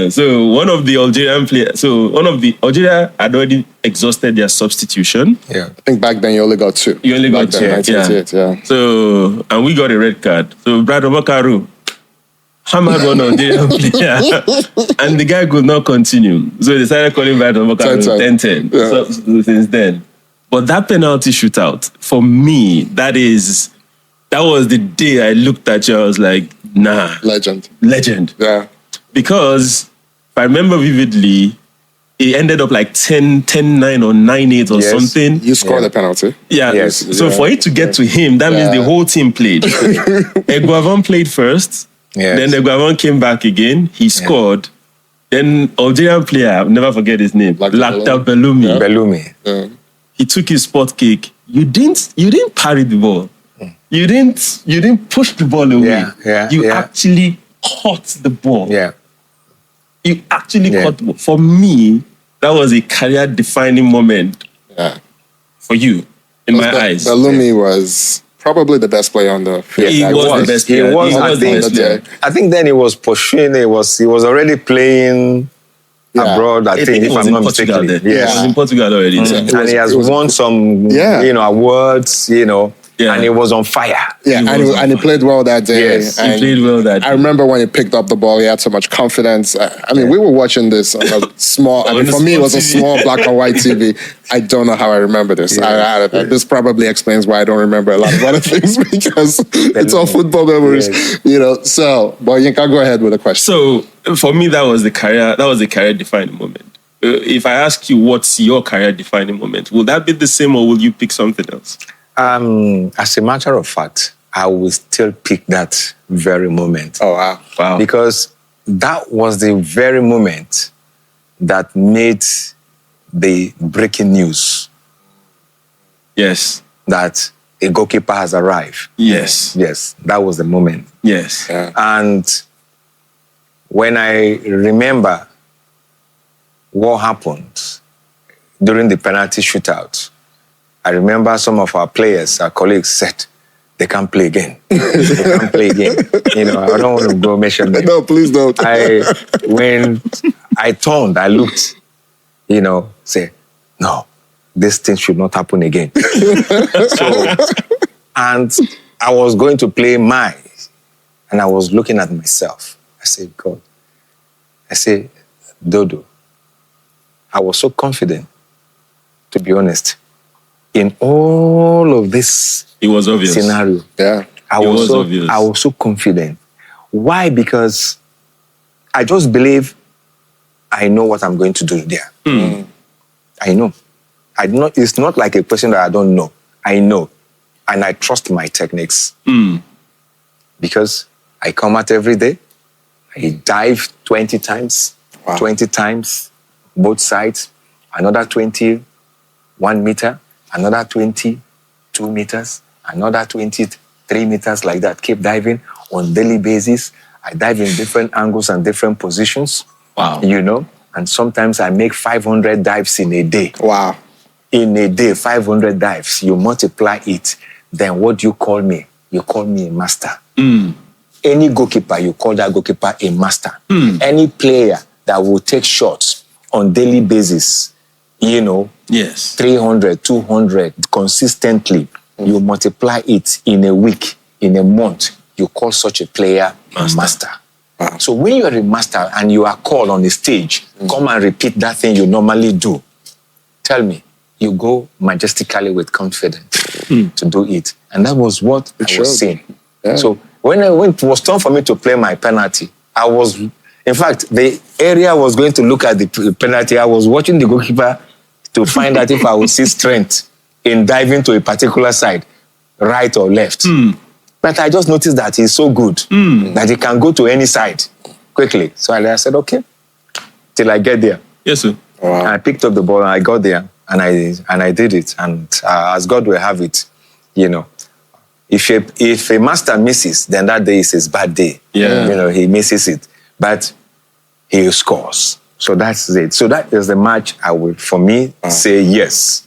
So one of the Algerian players, Algeria had already exhausted their substitution. I think back then you only got two. You only got two. 1988, So, and we got a red card. So Brighton Mokaro hammered one Algerian player, and the guy could not continue. So they started calling Brighton Mokaro 10-10. So, since then. But that penalty shootout, for me, that was the day I looked at you, I was like, nah. Legend. Yeah. Because, if I remember vividly, it ended up like 10-9 or 9-8 or something. You scored the penalty. So for it to get to him, that means the whole team played. Eguavon played first. Then Eguavon came back again. He scored. Then Algerian player, I'll never forget his name, Lakhdar Belloumi. He took his spot kick. You didn't parry the ball. You didn't push the ball away. You actually caught the ball. You actually caught the ball. For me, that was a career-defining moment for you. in my eyes. Bellumi was probably the best player on the field. He was the best player. He was the best player. I think then he was pursuing. He was already playing abroad. I think if I'm not mistaken. Yes. He was in Portugal already. And he has won some, awards. And he was on fire. Yeah, and he played well that day. Yes, he played well that day. I remember when he picked up the ball, he had so much confidence. I mean, we were watching this on a small, for me, it was a small black and white TV. I don't know how I remember this. This probably explains why I don't remember a lot of other things, because it's all football memories, So, but Yinka, go ahead with a question. So, for me, that was the career defining moment. If I ask you what's your career defining moment, will that be the same or will you pick something else? As a matter of fact, I will still pick that very moment. Oh, wow. Because that was the very moment that made the breaking news. Yes. That a goalkeeper has arrived. Yes. Yes, that was the moment. Yes. Yeah. And when I remember what happened during the penalty shootout, I remember some of our players, our colleagues said, they can't play again. They can't play again. I don't want to go mention them. No, please don't. When I turned, I looked, say, no, this thing should not happen again. And I was going to play and I was looking at myself. I said, God, Dodo, I was so confident, to be honest. In all of this it was obvious. Scenario, I was so confident. Why? Because I just believe I know what I'm going to do there. I know. It's not like a question that I don't know. I know. And I trust my techniques. Because I come out every day. I dive 20 times. Wow. 20 times, both sides. Another 20, 1 meter. Another 20, 2 meters, another 20, 3 meters, like that. Keep diving on daily basis. I dive in different angles and different positions. Wow. And sometimes I make 500 dives in a day. Wow. In a day, 500 dives. You multiply it. Then what do you call me? You call me a master. Any goalkeeper, you call that goalkeeper a master. Any player that will take shots on daily basis, yes, 300, 200 consistently, you multiply it in a week, in a month, you call such a player a master. Wow. So when you're a master and you are called on the stage, come and repeat that thing you normally do, tell me, you go majestically with confidence to do it. And that was what I was saying. Yeah. So when it was time for me to play my penalty, in fact, the area I was going to look at the penalty, I was watching the goalkeeper to find out if I would see strength in diving to a particular side, right or left. But I just noticed that he's so good that he can go to any side quickly. So I said, okay, till I get there. Yes, sir. Wow. And I picked up the ball and I got there and I did it. And as God will have it, if a master misses, then that day is his bad day. Yeah. He misses it. But he scores. So that's it. So that is the match I would, for me, say yes.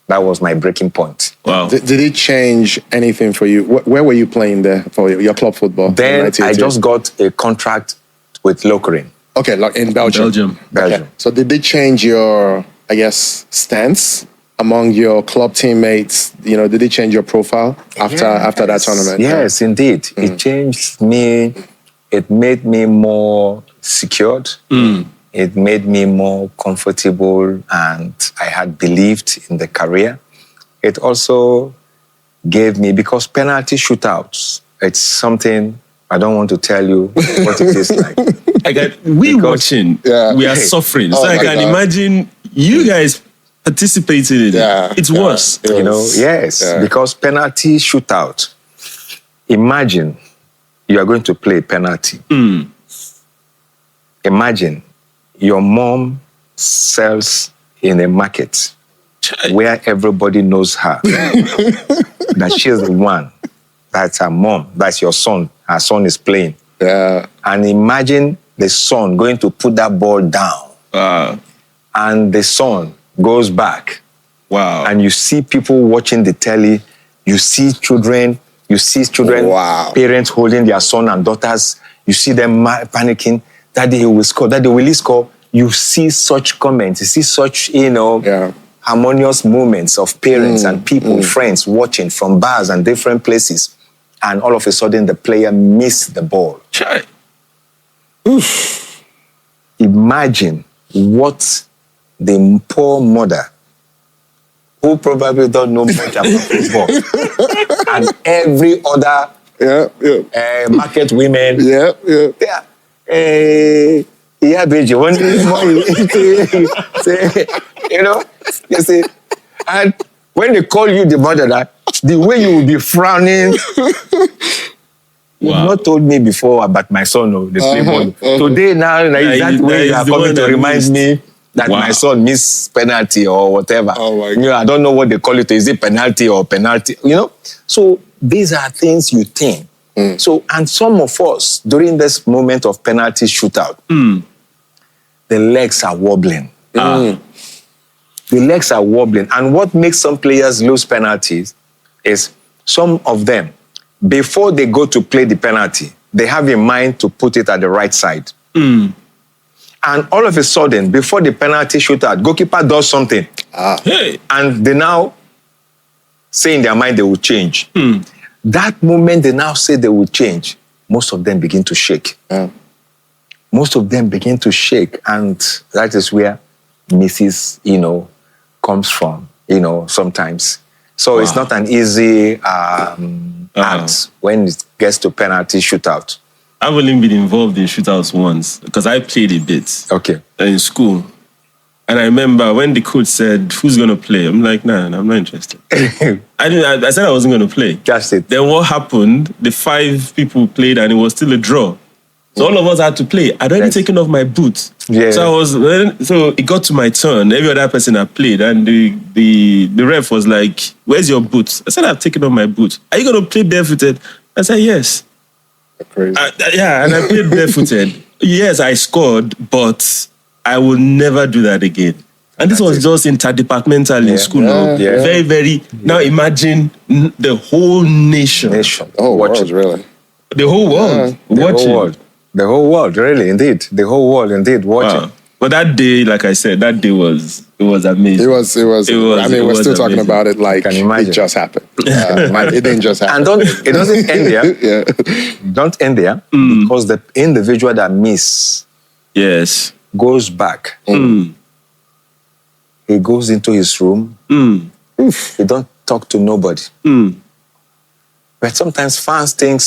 That was my breaking point. Wow. Did it change anything for you? Where were you playing there for your club football? Then I just got a contract with Lokeren. Okay, in Belgium. Belgium. Okay. So did they change your, stance among your club teammates? Did they change your profile after that tournament? Yes, indeed. It changed me. It made me more secured. It made me more comfortable, and I had believed in the career. It also gave me, because penalty shootouts, it's something I don't want to tell you what it is like. Watching, we are suffering. So I can imagine you guys participating in it. It's worse. Because penalty shootout, imagine you are going to play penalty. Imagine your mom sells in a market where everybody knows her. That she's the one. That's her mom. That's your son. Her son is playing. Yeah. And imagine the son going to put that ball down. And the son goes back Wow. And you see people watching the telly, you see children, Wow. parents holding their son and daughters, you see them panicking, that day he will score, that day will he score. You see such comments, you see such, harmonious moments of parents and people, friends watching from bars and different places. And all of a sudden the player missed the ball. Chai. Oof. Imagine what the poor mother, who probably don't know much about football, and every other market women, you see, and when they call you the mother, that the way you will be frowning. You've not told me before about my son, the play ball. Today now, that way you are coming to remind me that my son missed penalty or whatever. Oh my God. I don't know what they call it. Is it penalty or penalty? So these are things you think. So, and some of us, during this moment of penalty shootout, the legs are wobbling. The legs are wobbling. And what makes some players lose penalties is some of them, before they go to play the penalty, they have in mind to put it at the right side. And all of a sudden, before the penalty shootout, goalkeeper does something. And they now say in their mind they will change. That moment they now say they will change, most of them begin to shake. Most of them begin to shake. And that is where misses, comes from, sometimes. So it's not an easy act when it gets to penalty shootout. I've only been involved in shootouts once because I played a bit in school. And I remember when the coach said, "Who's going to play?" I'm like, nah, I'm not interested. I said I wasn't going to play. That's it. Then what happened? The 5 people played and it was still a draw. So all of us had to play. I'd already taken off my boots. Yeah. So it got to my turn. Every other person had played, and the ref was like, "Where's your boots?" I said, "I've taken off my boots." "Are you going to play barefooted?" I said, "Yes." Crazy. And I played barefooted. Yes, I scored, but I will never do that again. And this was just interdepartmental in school. Very, very. Now imagine the whole nation. The whole world, really. The whole world watching. The whole world, really, indeed. The whole world, indeed, watching. Wow. But that day, like I said, that day was amazing. It was. I mean, we're still talking about it like it just happened. It didn't just happen. And it doesn't end there. Don't end there because the individual that missed goes back. He goes into his room. He don't talk to nobody. But sometimes fans think,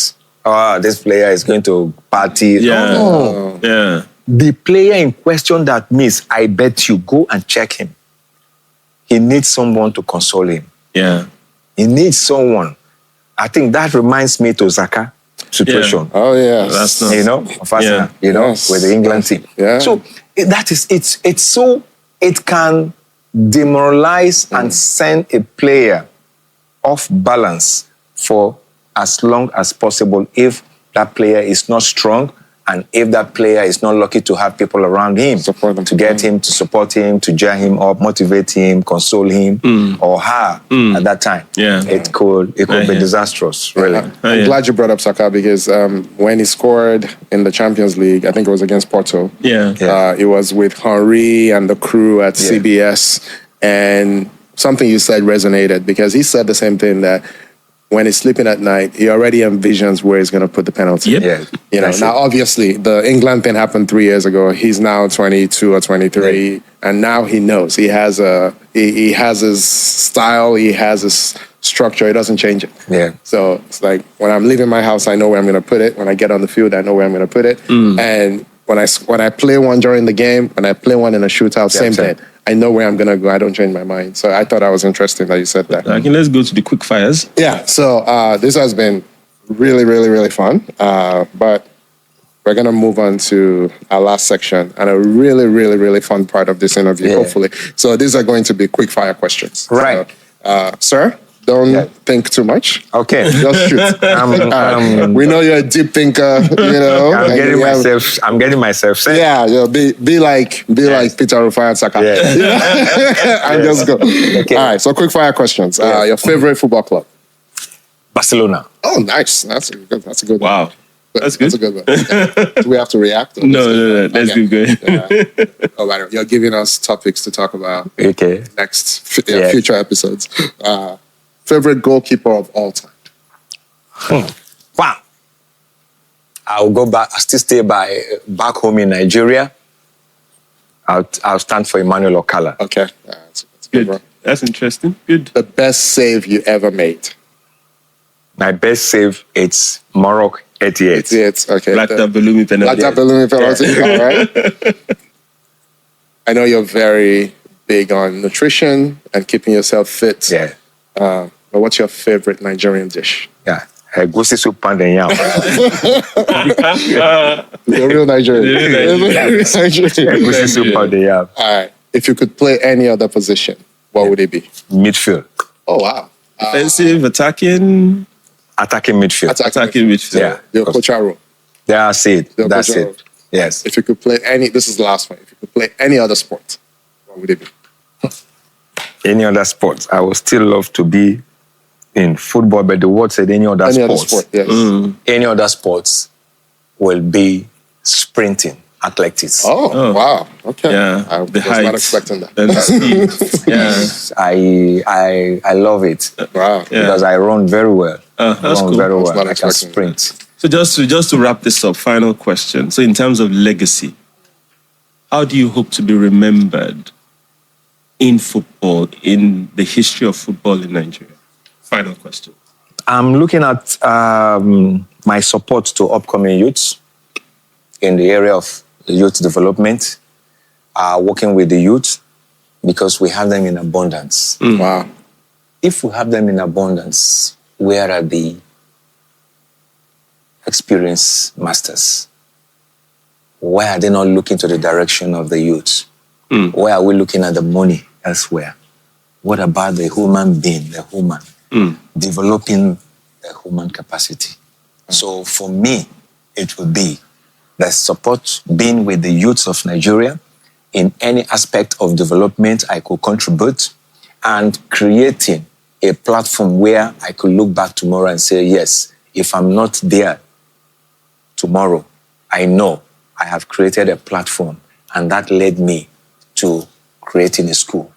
this player is going to party. The player in question that missed, I bet you, go and check him. He needs someone to console him. He needs someone. I think that reminds me to Zaka situation. Oh yeah, that's nice. Of Arsenal, with the England team. So it can demoralize and send a player off balance for as long as possible if that player is not strong and if that player is not lucky to have people around him to get him, to support him, to cheer him up, motivate him, console him or her at that time. It could be disastrous, really. I'm glad you brought up Saka because when he scored in the Champions League, I think it was against Porto. It was with Henry and the crew at CBS, and something you said resonated because he said the same thing, that when he's sleeping at night, he already envisions where he's going to put the penalty. Now, obviously, the England thing happened 3 years ago. He's now 22 or 23, and now he knows. He has his style, he has his structure. He doesn't change it. So it's like when I'm leaving my house, I know where I'm going to put it. When I get on the field, I know where I'm going to put it. And when I play one during the game, when I play one in a shootout, same thing. I know where I'm going to go. I don't change my mind. So I thought that was interesting that you said that. Okay, let's go to the quick fires. So this has been really, really, really fun. But we're going to move on to our last section and a really, really, really fun part of this interview, hopefully. So these are going to be quick fire questions. Right. So, sir, Don't think too much. Okay. Just shoot. We know you're a deep thinker, I'm getting myself set. Yeah, be like Peter Rufai and Saka. Yes. And just go. Okay. All right, so quick fire questions. Your favorite football club? Barcelona. Oh, nice. That's a good one. Wow. That's good. That's a good one. Okay. Do we have to react? No. Let's keep going. Oh, right. You're giving us topics to talk about. Okay. Next future episodes. Favorite goalkeeper of all time? Wow. I'll go back. I'll still stay back home in Nigeria. I'll stand for Emmanuel Okala. Okay. That's a good one. That's interesting. Good. The best save you ever made? My best save, it's Morocco 88. 88, okay. Black-Tap Belumi penalty. Black-Tap Belumi penalty, all right. I know you're very big on nutrition and keeping yourself fit. Yeah. But what's your favorite Nigerian dish? Yeah. Goosey soup pound and yam. The real Nigerian. Goosey soup pound and yam. All right. If you could play any other position, what would it be? Midfield. Oh, wow. Defensive, attacking. Attacking midfield. Attacking midfield. Yeah. Your coach role. That's it. That's it. Yes. If you could play this is the last one. If you could play any other sport, what would it be? Any other sport. I would still love to be in football, but the word said any other sports. Yes. Any other sports will be sprinting, athletics. Oh, wow. Okay. Yeah. I was not expecting that. And the speed. Yeah. I love it. Wow. Because I run very well. That's cool. Very well. Not I can sprint. So just to wrap this up, final question. So in terms of legacy, how do you hope to be remembered in football, in the history of football in Nigeria? Final question. I'm looking at my support to upcoming youths in the area of youth development, working with the youth, because we have them in abundance. Wow. If we have them in abundance, where are the experienced masters? Why are they not looking to the direction of the youth? Why are we looking at the money elsewhere? What about the human being, the human? Developing the human capacity. So for me, it will be the support being with the youths of Nigeria in any aspect of development I could contribute, and creating a platform where I could look back tomorrow and say, yes, if I'm not there tomorrow, I know I have created a platform, and that led me to creating a school.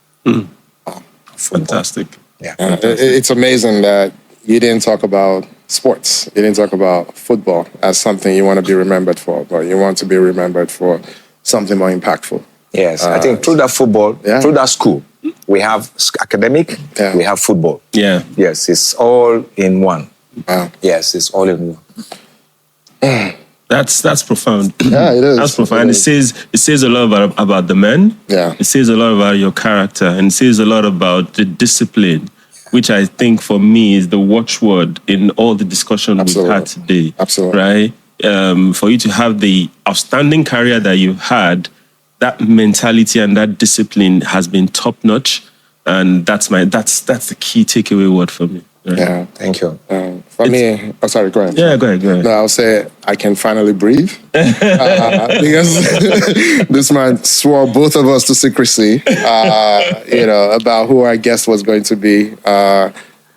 Fantastic. Yeah. It's amazing that you didn't talk about sports. You didn't talk about football as something you want to be remembered for, but you want to be remembered for something more impactful. Yes, I think through that football, through that school, we have academic, we have football. Yeah. Yes, it's all in one. Wow. Yes, it's all in one. That's profound. Yeah, it is. That's profound. It says a lot about the men. Yeah. It says a lot about your character, and it says a lot about the discipline, which I think for me is the watchword in all the discussion we've had today. Absolutely. Right? For you to have the outstanding career that you've had, that mentality and that discipline has been top notch, and that's the key takeaway word for me. Right? Yeah. Thank you. For me, sorry, go ahead. Yeah, go ahead. No, I'll say I can finally breathe because this man swore both of us to secrecy, about who our guest was going to be.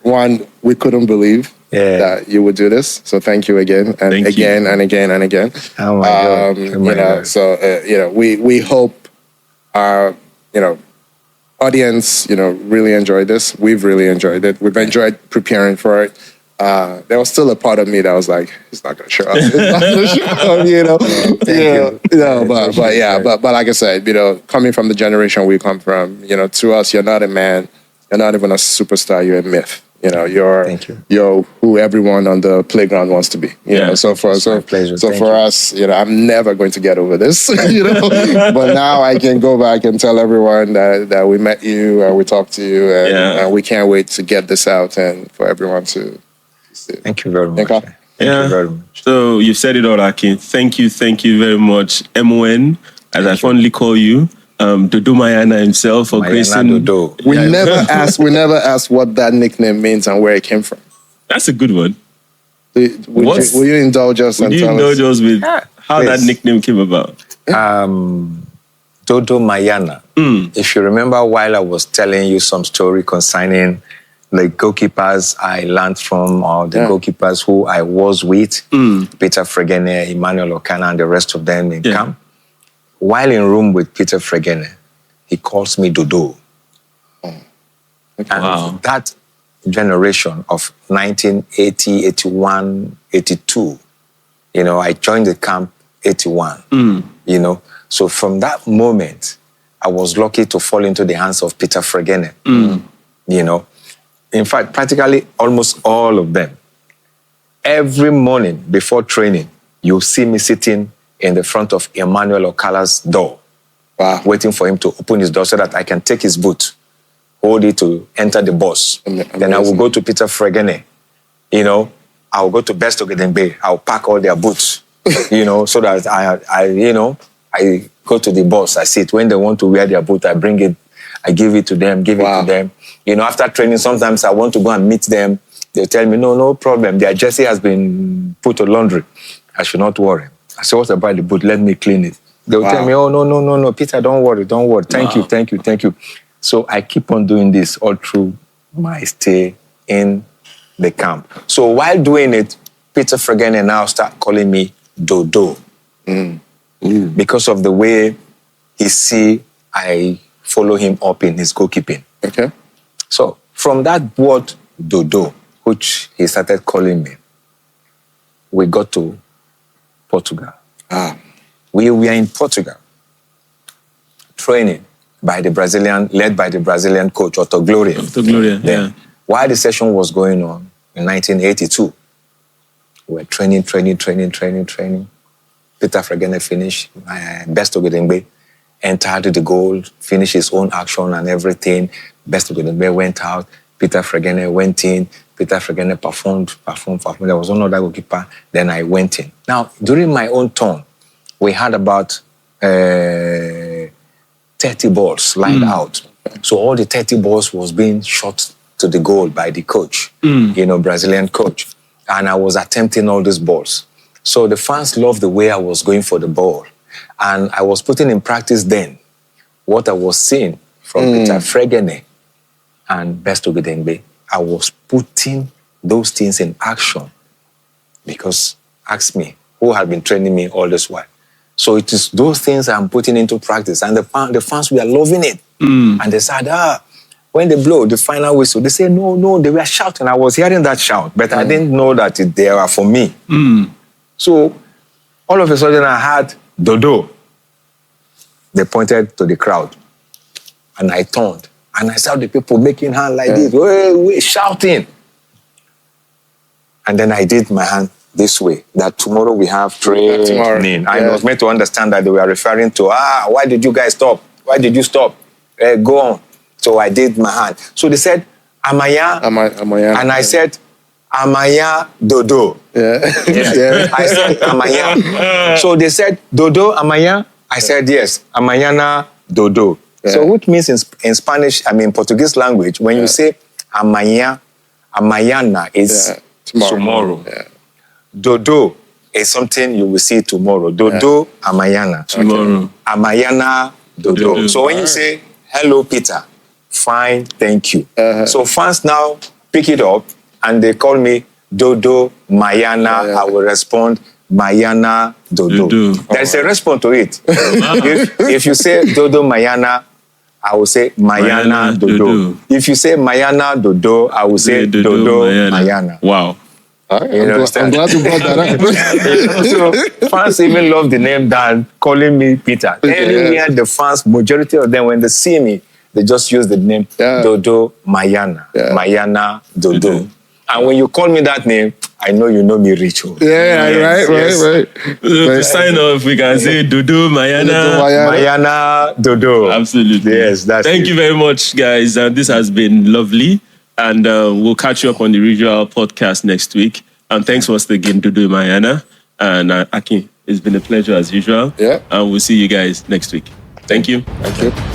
One, we couldn't believe that you would do this. So thank you again, and thank again, you. and again, and again. Oh my God. So we hope our audience, really enjoyed this. We've really enjoyed it. We've enjoyed preparing for it. There was still a part of me that was like, he's not going to show up. He's not going to show up, but like I said, coming from the generation we come from, to us, you're not a man. You're not even a superstar. You're a myth. You're who everyone on the playground wants to be. So for us, I'm never going to get over this. But now I can go back and tell everyone that we met you and we talked to you, and we can't wait to get this out and for everyone to see it. Thank you very much. Thank you very much. So you've said it all, Akin. Thank you very much, MON, as I fondly call you. Dodo Mayana himself for gracing. Dodo. We never asked what that nickname means and where it came from. That's a good one. Will you indulge us and tell us with how that nickname came about? Dodo Mayana. If you remember, while I was telling you some story concerning the goalkeepers I learned from, or the goalkeepers who I was with, Peter Fregene, Emmanuel Okana, and the rest of them in camp. While in room with Peter Fregene, he calls me Dodo. And that generation of 1980, 81, 82, I joined the camp 81, So from that moment, I was lucky to fall into the hands of Peter Fregene, In fact, practically almost all of them. Every morning before training, you'll see me sitting in the front of Emmanuel Okala's door, waiting for him to open his door so that I can take his boot, hold it to enter the bus. Then I will go to Peter Fregene. I will go to Best Ogedengbe. I'll pack all their boots, so that I go to the bus. I sit. When they want to wear their boot, I bring it. I give it to them, After training, sometimes I want to go and meet them. They tell me, no problem. Their jersey has been put to laundry. I should not worry. I say, what about the boot? Let me clean it. They'll tell me, oh, no, Peter, don't worry. Thank you. So I keep on doing this all through my stay in the camp. So while doing it, Peter Fregene now start calling me Dodo. Because of the way he see I follow him up in his goalkeeping. Okay. So from that word Dodo, which he started calling me, we got to Portugal. We were in Portugal, training led by the Brazilian coach, Otto Gloria. While the session was going on in 1982, we were training. Peter Fregene finished, Best Ogedengbe entered the goal, finished his own action and everything. Best Ogedengbe went out, Peter Fregene went in, Peter Fregene performed. There was another goalkeeper, then I went in. Now, during my own turn, we had about 30 balls lined out. So all the 30 balls was being shot to the goal by the coach, Brazilian coach. And I was attempting all these balls. So the fans loved the way I was going for the ball. And I was putting in practice then what I was seeing from Peter Fregene and Best Ogedengbe. I was putting those things in action because, ask me, who had been training me all this while? So it is those things I'm putting into practice. And the fans were loving it. And they said, when they blow the final whistle, they say, no, they were shouting. I was hearing that shout, but I didn't know that they were for me. So all of a sudden I had Dodo. They pointed to the crowd. And I turned. And I saw the people making hand like this, way, shouting. And then I did my hand this way, that tomorrow we have training. I was meant to understand that they were referring to, why did you guys stop? Why did you stop? Go on. So I did my hand. So they said, Amaya. And I said, Amaya Dodo. I said, Amaya. So they said, Dodo, Amaya. I said, yes, Amayana Dodo. So which means in Spanish, Portuguese language, when you say Amayana is tomorrow. Dodo is something you will see tomorrow. Dodo, Amayana. Tomorrow. Amayana, Dodo. So when you say, hello, Peter, fine, thank you. So fans now pick it up and they call me Dodo Mayana. I will respond, Mayana Dodo. There's a response to it. If you say Dodo Mayana, I will say Mayana Dodo. If you say Mayana Dodo, I will say Dodo Mayana. Wow. I'm glad you brought that up. So fans even love the name than calling me Peter. Anywhere the fans, majority of them, when they see me, they just use the name Dodo Mayana. Mayana Dodo. And when you call me that name, I know you know me, Richo. Right. To sign off, we can say Dodo Mayana. Mayana Dodo. Absolutely. Yes, that's Thank you very much, guys. This has been lovely. And we'll catch you up on the regional podcast next week. And thanks once again, Dodo Mayana and Akin. It's been a pleasure as usual. Yeah. And we'll see you guys next week. Thank you. Thank you.